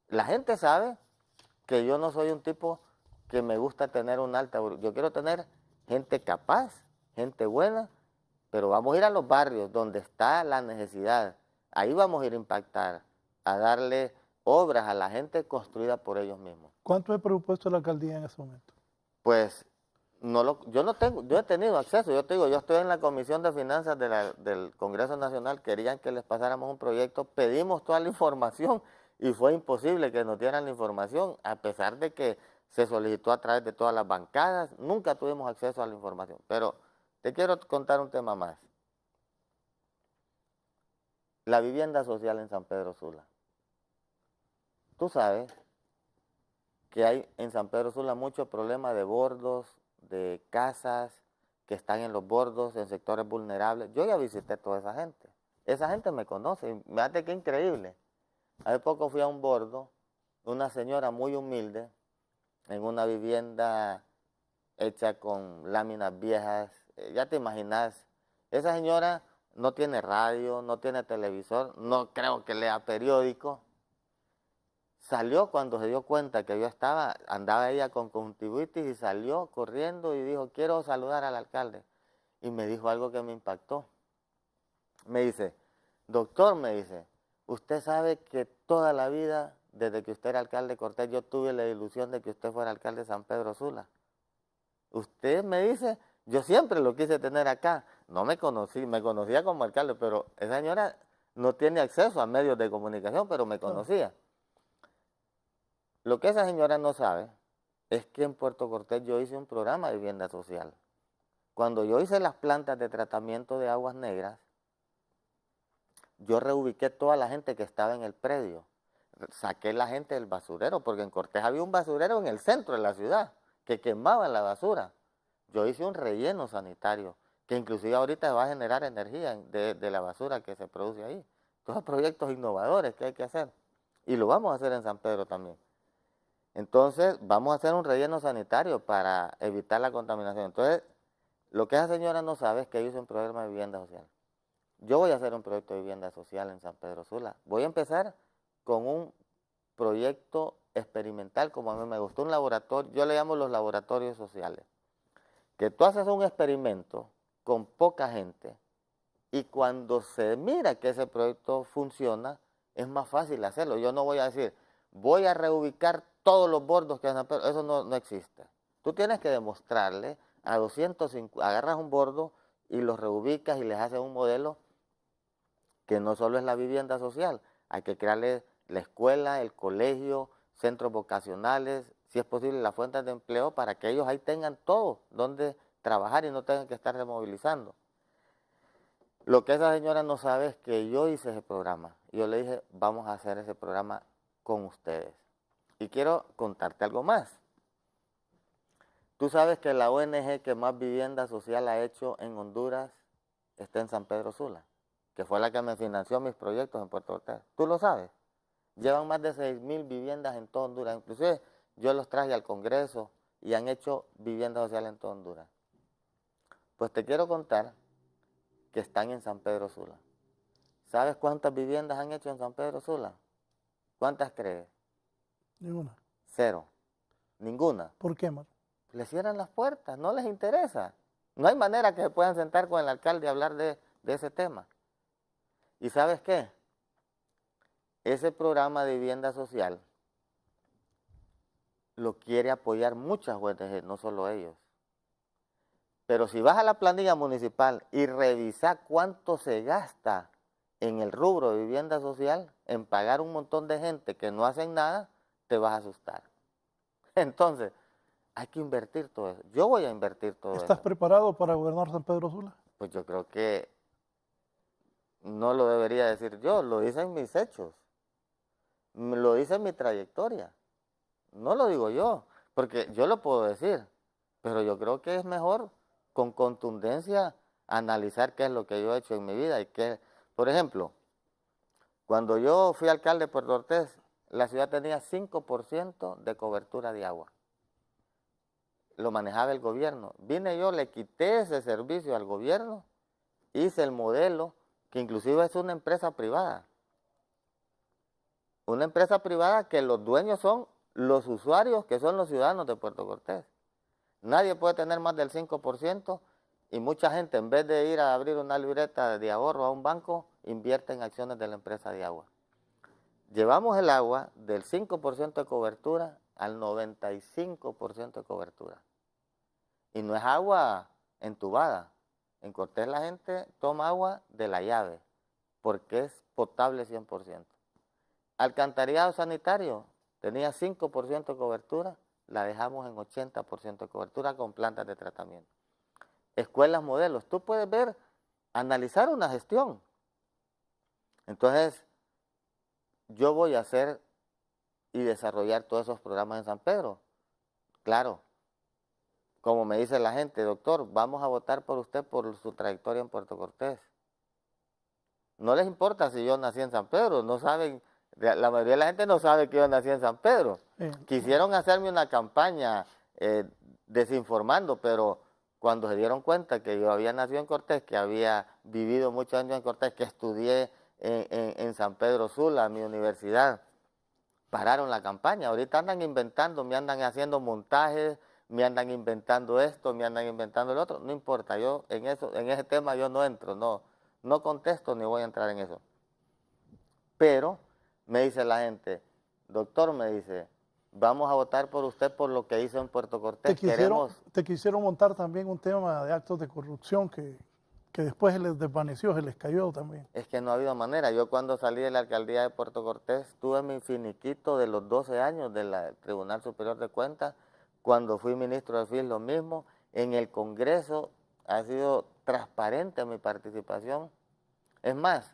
D: La gente sabe que yo no soy un tipo que me gusta tener un alta. Yo quiero tener gente capaz, gente buena, pero vamos a ir a los barrios donde está la necesidad. Ahí vamos a ir a impactar, a darle obras a la gente construida por ellos mismos.
C: ¿Cuánto es el presupuesto de la alcaldía en ese momento?
D: Pues yo he tenido acceso, yo te digo, yo estoy en la Comisión de Finanzas del Congreso Nacional, querían que les pasáramos un proyecto, pedimos toda la información y fue imposible que nos dieran la información, a pesar de que se solicitó a través de todas las bancadas, nunca tuvimos acceso a la información. Pero te quiero contar un tema más. la vivienda social en San Pedro Sula. Tú sabes que hay en San Pedro Sula muchos problemas de bordos, de casas que están en los bordos, en sectores vulnerables. Yo ya visité toda esa gente. Esa gente me conoce, y me hace que increíble. Hace poco fui a un bordo, una señora muy humilde, en una vivienda hecha con láminas viejas. Ya te imaginas, esa señora no tiene radio, no tiene televisor, no creo que lea periódico. Salió cuando se dio cuenta que yo andaba ella con conjuntivitis y salió corriendo y dijo, quiero saludar al alcalde. Y me dijo algo que me impactó. Me dice, doctor, me dice, usted sabe que toda la vida, desde que usted era alcalde Cortés, yo tuve la ilusión de que usted fuera alcalde de San Pedro Sula. Usted me dice, yo siempre lo quise tener acá. No me conocí, me conocía como alcalde, pero esa señora no tiene acceso a medios de comunicación, pero me conocía. Lo que esa señora no sabe es que en Puerto Cortés yo hice un programa de vivienda social. Cuando yo hice las plantas de tratamiento de aguas negras, yo reubiqué toda la gente que estaba en el predio. Saqué la gente del basurero, porque en Cortés había un basurero en el centro de la ciudad, que quemaban la basura. Yo hice un relleno sanitario, que inclusive ahorita va a generar energía de la basura que se produce ahí. Todos proyectos innovadores que hay que hacer. Y lo vamos a hacer en San Pedro también. Entonces, vamos a hacer un relleno sanitario para evitar la contaminación. Entonces, lo que esa señora no sabe es que yo hice un programa de vivienda social. Yo voy a hacer un proyecto de vivienda social en San Pedro Sula. Voy a empezar con un proyecto experimental, como a mí me gustó, un laboratorio, yo le llamo los laboratorios sociales. Que tú haces un experimento con poca gente y cuando se mira que ese proyecto funciona, es más fácil hacerlo. Yo no voy a decir, voy a reubicar todos los bordos que hacen, pero eso no existe. Tú tienes que demostrarle a 250, agarras un bordo y los reubicas y les haces un modelo que no solo es la vivienda social, hay que crearle la escuela, el colegio, centros vocacionales, si es posible las fuentes de empleo para que ellos ahí tengan todo donde trabajar y no tengan que estar removilizando. Lo que esa señora no sabe es que yo hice ese programa. Yo le dije, vamos a hacer ese programa con ustedes. Y quiero contarte algo más. Tú sabes que la ONG que más vivienda social ha hecho en Honduras está en San Pedro Sula, que fue la que me financió mis proyectos en Puerto Cortés. ¿Tú lo sabes? Llevan más de 6,000 viviendas en toda Honduras. Inclusive yo los traje al Congreso y han hecho vivienda social en toda Honduras. Pues te quiero contar que están en San Pedro Sula. ¿Sabes cuántas viviendas han hecho en San Pedro Sula? ¿Cuántas crees?
C: Ninguna.
D: 0. Ninguna.
C: ¿Por qué, Mar?
D: Les cierran las puertas, no les interesa. No hay manera que se puedan sentar con el alcalde y hablar de ese tema. ¿Y sabes qué? Ese programa de vivienda social lo quiere apoyar muchas ONG, no solo ellos. Pero si vas a la planilla municipal y revisa cuánto se gasta en el rubro de vivienda social, en pagar un montón de gente que no hacen nada, te vas a asustar. Entonces, hay que invertir todo eso. Yo voy a invertir todo eso.
C: ¿Estás preparado para gobernar San Pedro Sula?
D: Pues yo creo que no lo debería decir yo, lo dicen mis hechos, lo dice mi trayectoria. No lo digo yo, porque yo lo puedo decir, pero yo creo que es mejor con contundencia analizar qué es lo que yo he hecho en mi vida y qué, por ejemplo, cuando yo fui alcalde de Puerto Cortés, la ciudad tenía 5% de cobertura de agua. Lo manejaba el gobierno. Vine yo, le quité ese servicio al gobierno, hice el modelo, que inclusive es una empresa privada. Una empresa privada que los dueños son los usuarios, que son los ciudadanos de Puerto Cortés. Nadie puede tener más del 5% y mucha gente, en vez de ir a abrir una libreta de ahorro a un banco, invierte en acciones de la empresa de agua. Llevamos el agua del 5% de cobertura al 95% de cobertura. Y no es agua entubada. En Cortés la gente toma agua de la llave, porque es potable 100%. Alcantarillado sanitario, tenía 5% de cobertura, la dejamos en 80% de cobertura con plantas de tratamiento. Escuelas modelos, tú puedes ver, analizar una gestión. Entonces, yo voy a hacer y desarrollar todos esos programas en San Pedro. Claro, como me dice la gente, doctor, vamos a votar por usted por su trayectoria en Puerto Cortés. No les importa si yo nací en San Pedro, no saben, la mayoría de la gente no sabe que yo nací en San Pedro. Quisieron hacerme una campaña desinformando, pero cuando se dieron cuenta que yo había nacido en Cortés, que había vivido muchos años en Cortés, que estudié en San Pedro Sula, mi universidad, pararon la campaña. Ahorita andan inventando, me andan haciendo montajes, me andan inventando esto, me andan inventando el otro. No importa, yo en ese tema yo no entro, no contesto ni voy a entrar en eso. Pero me dice la gente, doctor, me dice, vamos a votar por usted por lo que hizo en Puerto Cortés.
C: Te quisieron montar también un tema de actos de corrupción que después se les desvaneció, se les cayó también.
D: Es que no ha habido manera. Yo cuando salí de la alcaldía de Puerto Cortés tuve mi finiquito de los 12 años del Tribunal Superior de Cuentas. Cuando fui ministro de FIS lo mismo. En el Congreso ha sido transparente mi participación. Es más,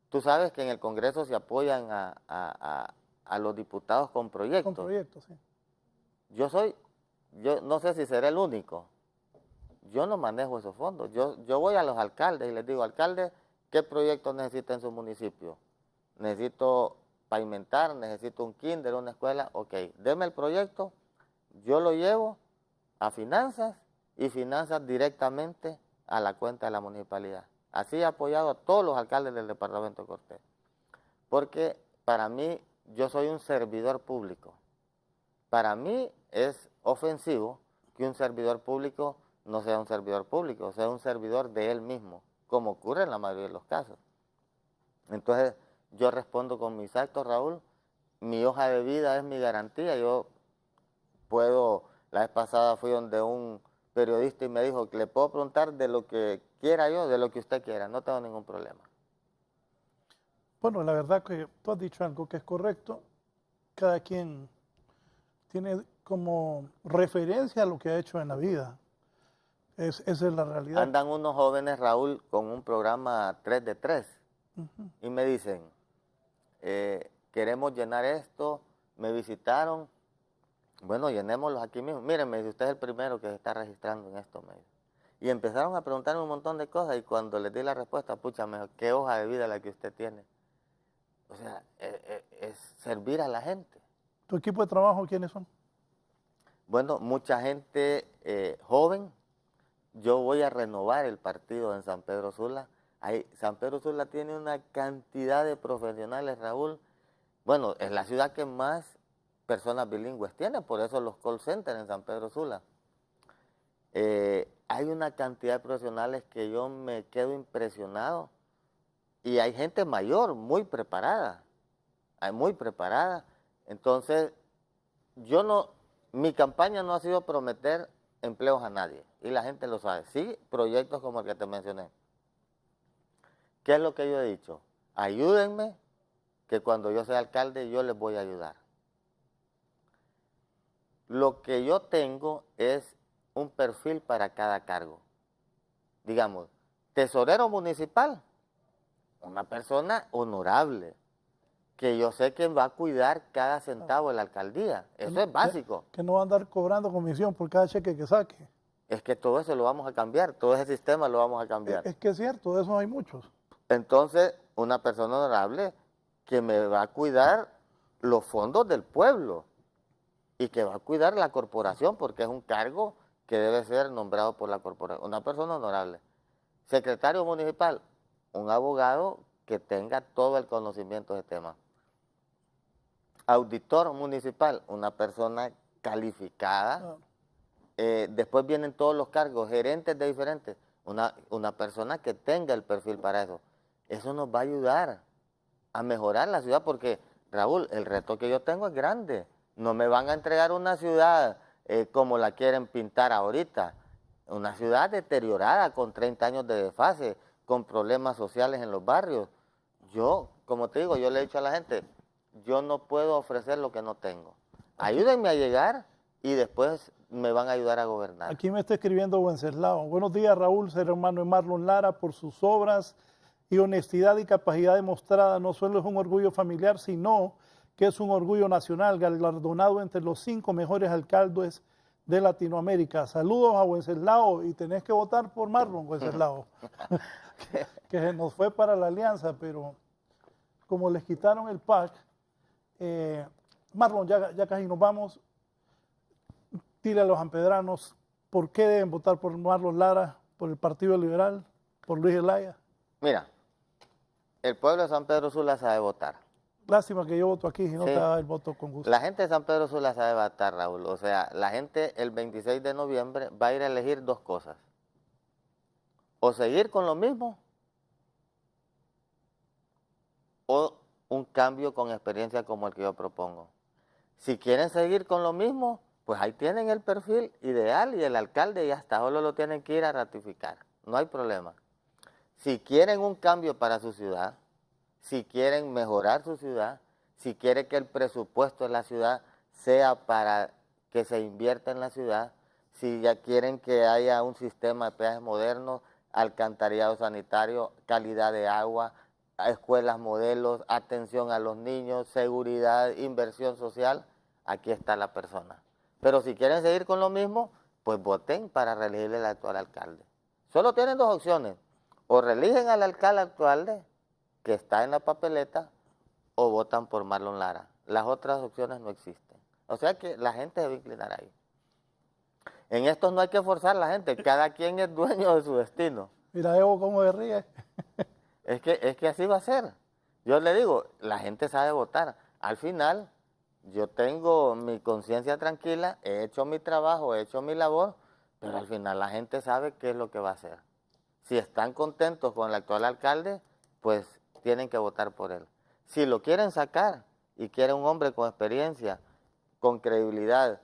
D: tú sabes que en el Congreso se apoyan a los diputados con proyectos.
C: Con proyectos, sí.
D: Yo no sé si seré el único. Yo no manejo esos fondos. Yo voy a los alcaldes y les digo, alcalde, ¿qué proyecto necesita en su municipio? Necesito pavimentar, necesito un kinder, una escuela. Ok, deme el proyecto, yo lo llevo a finanzas y finanzas directamente a la cuenta de la municipalidad. Así he apoyado a todos los alcaldes del departamento de Cortés. Porque para mí, yo soy un servidor público. Para mí es ofensivo que un servidor público no sea un servidor público, sea un servidor de él mismo, como ocurre en la mayoría de los casos. Entonces, yo respondo con mis actos, Raúl. Mi hoja de vida es mi garantía. Yo puedo, la vez pasada fui donde un periodista y me dijo que le puedo preguntar de lo que quiera yo, de lo que usted quiera, no tengo ningún problema.
C: Bueno, la verdad que tú has dicho algo que es correcto. Cada quien tiene como referencia a lo que ha hecho en la vida. Esa es la realidad.
D: Andan unos jóvenes, Raúl, con un programa 3 de 3 y me dicen, queremos llenar esto, me visitaron, bueno, llenémoslos aquí mismo. Miren, me dice, usted es el primero que se está registrando en esto, me dice. Y empezaron a preguntarme un montón de cosas y cuando les di la respuesta, pucha, mejor, ¿qué hoja de vida la que usted tiene? O sea, es servir a la gente.
C: ¿Tu equipo de trabajo quiénes son?
D: Bueno, mucha gente joven. Yo voy a renovar el partido en San Pedro Sula. San Pedro Sula tiene una cantidad de profesionales, Raúl. Bueno, es la ciudad que más personas bilingües tiene, por eso los call centers en San Pedro Sula. Hay una cantidad de profesionales que yo me quedo impresionado. Y hay gente mayor, muy preparada. Entonces, mi campaña no ha sido prometer empleos a nadie, y la gente lo sabe. Sí, proyectos como el que te mencioné. ¿Qué es lo que yo he dicho? Ayúdenme, que cuando yo sea alcalde yo les voy a ayudar. Lo que yo tengo es un perfil para cada cargo. Digamos, tesorero municipal, una persona honorable, que yo sé que va a cuidar cada centavo de la alcaldía. Eso es básico.
C: Que no va a andar cobrando comisión por cada cheque que saque.
D: Es que todo eso lo vamos a cambiar, todo ese sistema lo vamos a cambiar.
C: Es que es cierto, de eso hay muchos.
D: Entonces, una persona honorable que me va a cuidar los fondos del pueblo y que va a cuidar la corporación, porque es un cargo que debe ser nombrado por la corporación. Una persona honorable. Secretario municipal, un abogado que tenga todo el conocimiento de tema. Auditor municipal, una persona calificada. Después vienen todos los cargos, gerentes de diferentes. Una persona que tenga el perfil para eso. Eso nos va a ayudar a mejorar la ciudad porque, Raúl, el reto que yo tengo es grande. No me van a entregar una ciudad como la quieren pintar ahorita. Una ciudad deteriorada, con 30 años de desfase, con problemas sociales en los barrios. Yo, como te digo, yo le he dicho a la gente, yo no puedo ofrecer lo que no tengo. Ayúdenme a llegar y después me van a ayudar a gobernar.
C: Aquí me está escribiendo Wenceslao. Buenos días, Raúl, ser hermano de Marlon Lara por sus obras y honestidad y capacidad demostrada no solo es un orgullo familiar, sino que es un orgullo nacional, galardonado entre los 5 mejores alcaldes de Latinoamérica. Saludos a Wenceslao, y tenés que votar por Marlon, Wenceslao, que se nos fue para la alianza, pero como les quitaron el PAC, Marlon, ya casi nos vamos. Dile a los sanpedranos por qué deben votar por Marlon Lara, por el Partido Liberal, por Luis Zelaya.
D: Mira, el pueblo de San Pedro Sula sabe votar.
C: Lástima que yo voto aquí, si no
D: Sí.
C: te da el voto con gusto.
D: La gente de San Pedro Sula sabe votar, Raúl. O sea, la gente el 26 de noviembre va a ir a elegir 2 cosas. O seguir con lo mismo, o un cambio con experiencia como el que yo propongo. Si quieren seguir con lo mismo, pues ahí tienen el perfil ideal y el alcalde ya está, solo lo tienen que ir a ratificar, no hay problema. Si quieren un cambio para su ciudad, si quieren mejorar su ciudad, si quieren que el presupuesto de la ciudad sea para que se invierta en la ciudad, si ya quieren que haya un sistema de peajes modernos, alcantarillado sanitario, calidad de agua, escuelas modelos, atención a los niños, seguridad, inversión social, aquí está la persona. Pero si quieren seguir con lo mismo, pues voten para reelegir al actual alcalde. Solo tienen 2 opciones, o reeligen al alcalde actual que está en la papeleta, o votan por Marlon Lara. Las otras opciones no existen. O sea que la gente debe inclinar ahí. En esto no hay que forzar a la gente, cada quien es dueño de su destino.
C: Mira, Evo, cómo se ríe.
D: Es que así va a ser. Yo le digo, la gente sabe votar. Al final, yo tengo mi conciencia tranquila, he hecho mi trabajo, he hecho mi labor, pero al final la gente sabe qué es lo que va a hacer. Si están contentos con el actual alcalde, pues tienen que votar por él. Si lo quieren sacar y quieren un hombre con experiencia, con credibilidad,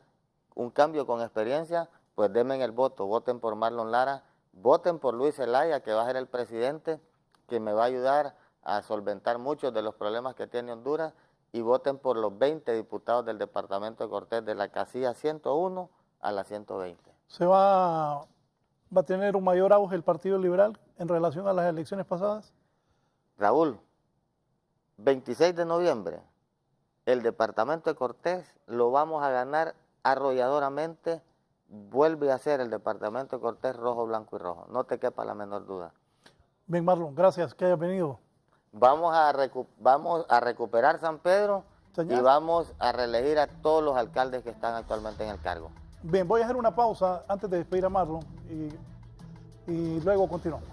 D: un cambio con experiencia, pues denme el voto, voten por Marlon Lara, voten por Luis Zelaya, que va a ser el presidente, que me va a ayudar a solventar muchos de los problemas que tiene Honduras, y voten por los 20 diputados del departamento de Cortés, de la casilla 101 a la 120.
C: ¿Va a tener un mayor auge el Partido Liberal en relación a las elecciones pasadas?
D: Raúl, 26 de noviembre, el departamento de Cortés lo vamos a ganar arrolladoramente. Vuelve a ser el departamento de Cortés rojo, blanco y rojo. No te quepa la menor duda.
C: Bien, Marlon, gracias que hayas venido.
D: Vamos a recuperar San Pedro.
C: Señor.
D: Y vamos a reelegir a todos los alcaldes que están actualmente en el cargo.
C: Bien, voy a hacer una pausa antes de despedir a Marlon y luego continuamos.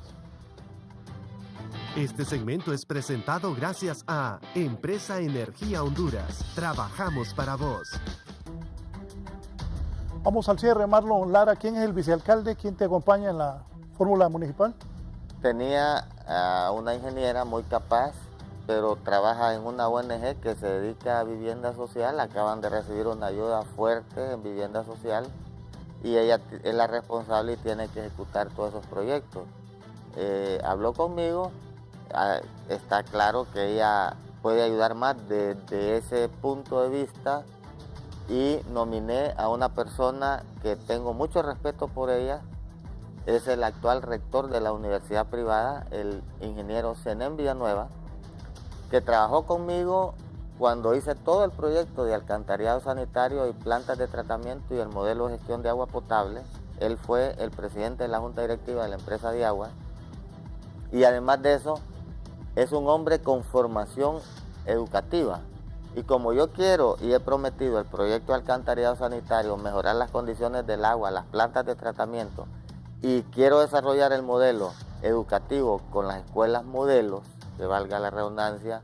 E: Este segmento es presentado gracias a Empresa Energía Honduras. Trabajamos para vos.
C: Vamos al cierre, Marlon Lara. ¿Quién es el vicealcalde? ¿Quién te acompaña en la fórmula municipal?
D: Tenía a una ingeniera muy capaz, pero trabaja en una ONG que se dedica a vivienda social. Acaban de recibir una ayuda fuerte en vivienda social y ella es la responsable y tiene que ejecutar todos esos proyectos. Habló conmigo, está claro que ella puede ayudar más desde ese punto de vista, y nominé a una persona que tengo mucho respeto por ella. Es el actual rector de la universidad privada, el ingeniero Zenén Villanueva, que trabajó conmigo cuando hice todo el proyecto de alcantarillado sanitario y plantas de tratamiento y el modelo de gestión de agua potable. Él fue el presidente de la junta directiva de la empresa de agua, y además de eso es un hombre con formación educativa. Y como yo quiero y he prometido el proyecto de alcantarillado sanitario, mejorar las condiciones del agua, las plantas de tratamiento, y quiero desarrollar el modelo educativo con las escuelas modelos, que valga la redundancia,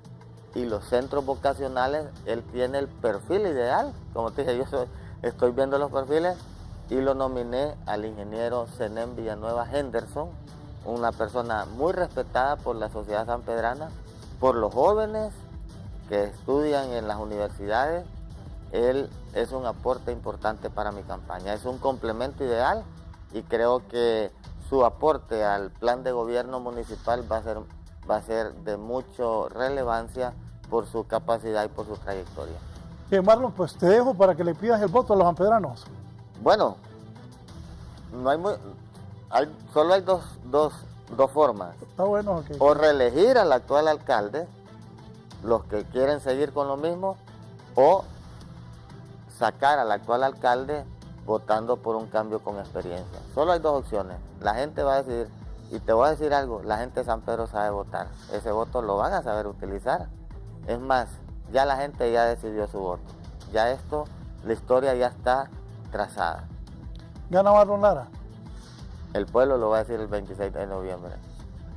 D: y los centros vocacionales, él tiene el perfil ideal. Como te dije, estoy viendo los perfiles y lo nominé al ingeniero Zenén Villanueva Henderson, una persona muy respetada por la sociedad sanpedrana, por los jóvenes que estudian en las universidades. Él es un aporte importante para mi campaña, es un complemento ideal, y creo que su aporte al plan de gobierno municipal va a ser de mucha relevancia por su capacidad y por su trayectoria.
C: Bien, Marlon, pues te dejo para que le pidas el voto a los sanpedranos.
D: Bueno, no hay solo hay dos dos formas.
C: Está bueno que
D: O reelegir al actual alcalde, los que quieren seguir con lo mismo, o sacar al actual alcalde votando por un cambio con experiencia. Solo hay dos opciones. La gente va a decidir, y te voy a decir algo, la gente de San Pedro sabe votar. Ese voto lo van a saber utilizar. Es más, ya la gente ya decidió su voto. Ya esto, la historia ya está trazada.
C: gana Marlon Lara.
D: El pueblo lo va a decir el 26 de noviembre.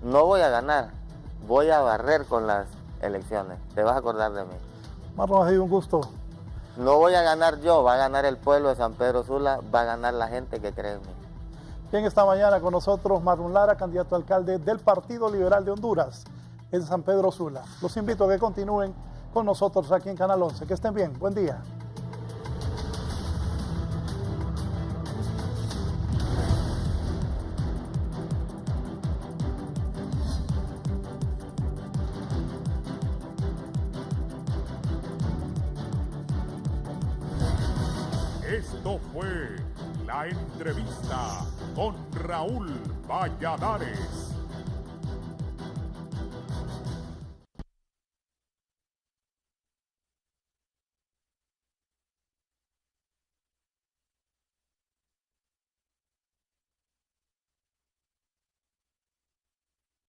D: No voy a ganar, voy a barrer con las elecciones. Te vas a acordar de mí.
C: Marlon, ha sido un gusto.
D: No voy a ganar yo, va a ganar el pueblo de San Pedro Sula, va a ganar la gente que cree en mí.
C: Bien, esta mañana con nosotros Marlon Lara, candidato a alcalde del Partido Liberal de Honduras en San Pedro Sula. Los invito a que continúen con nosotros aquí en Canal 11. Que estén bien. Buen día.
A: Esto fue la entrevista con Raúl Valladares.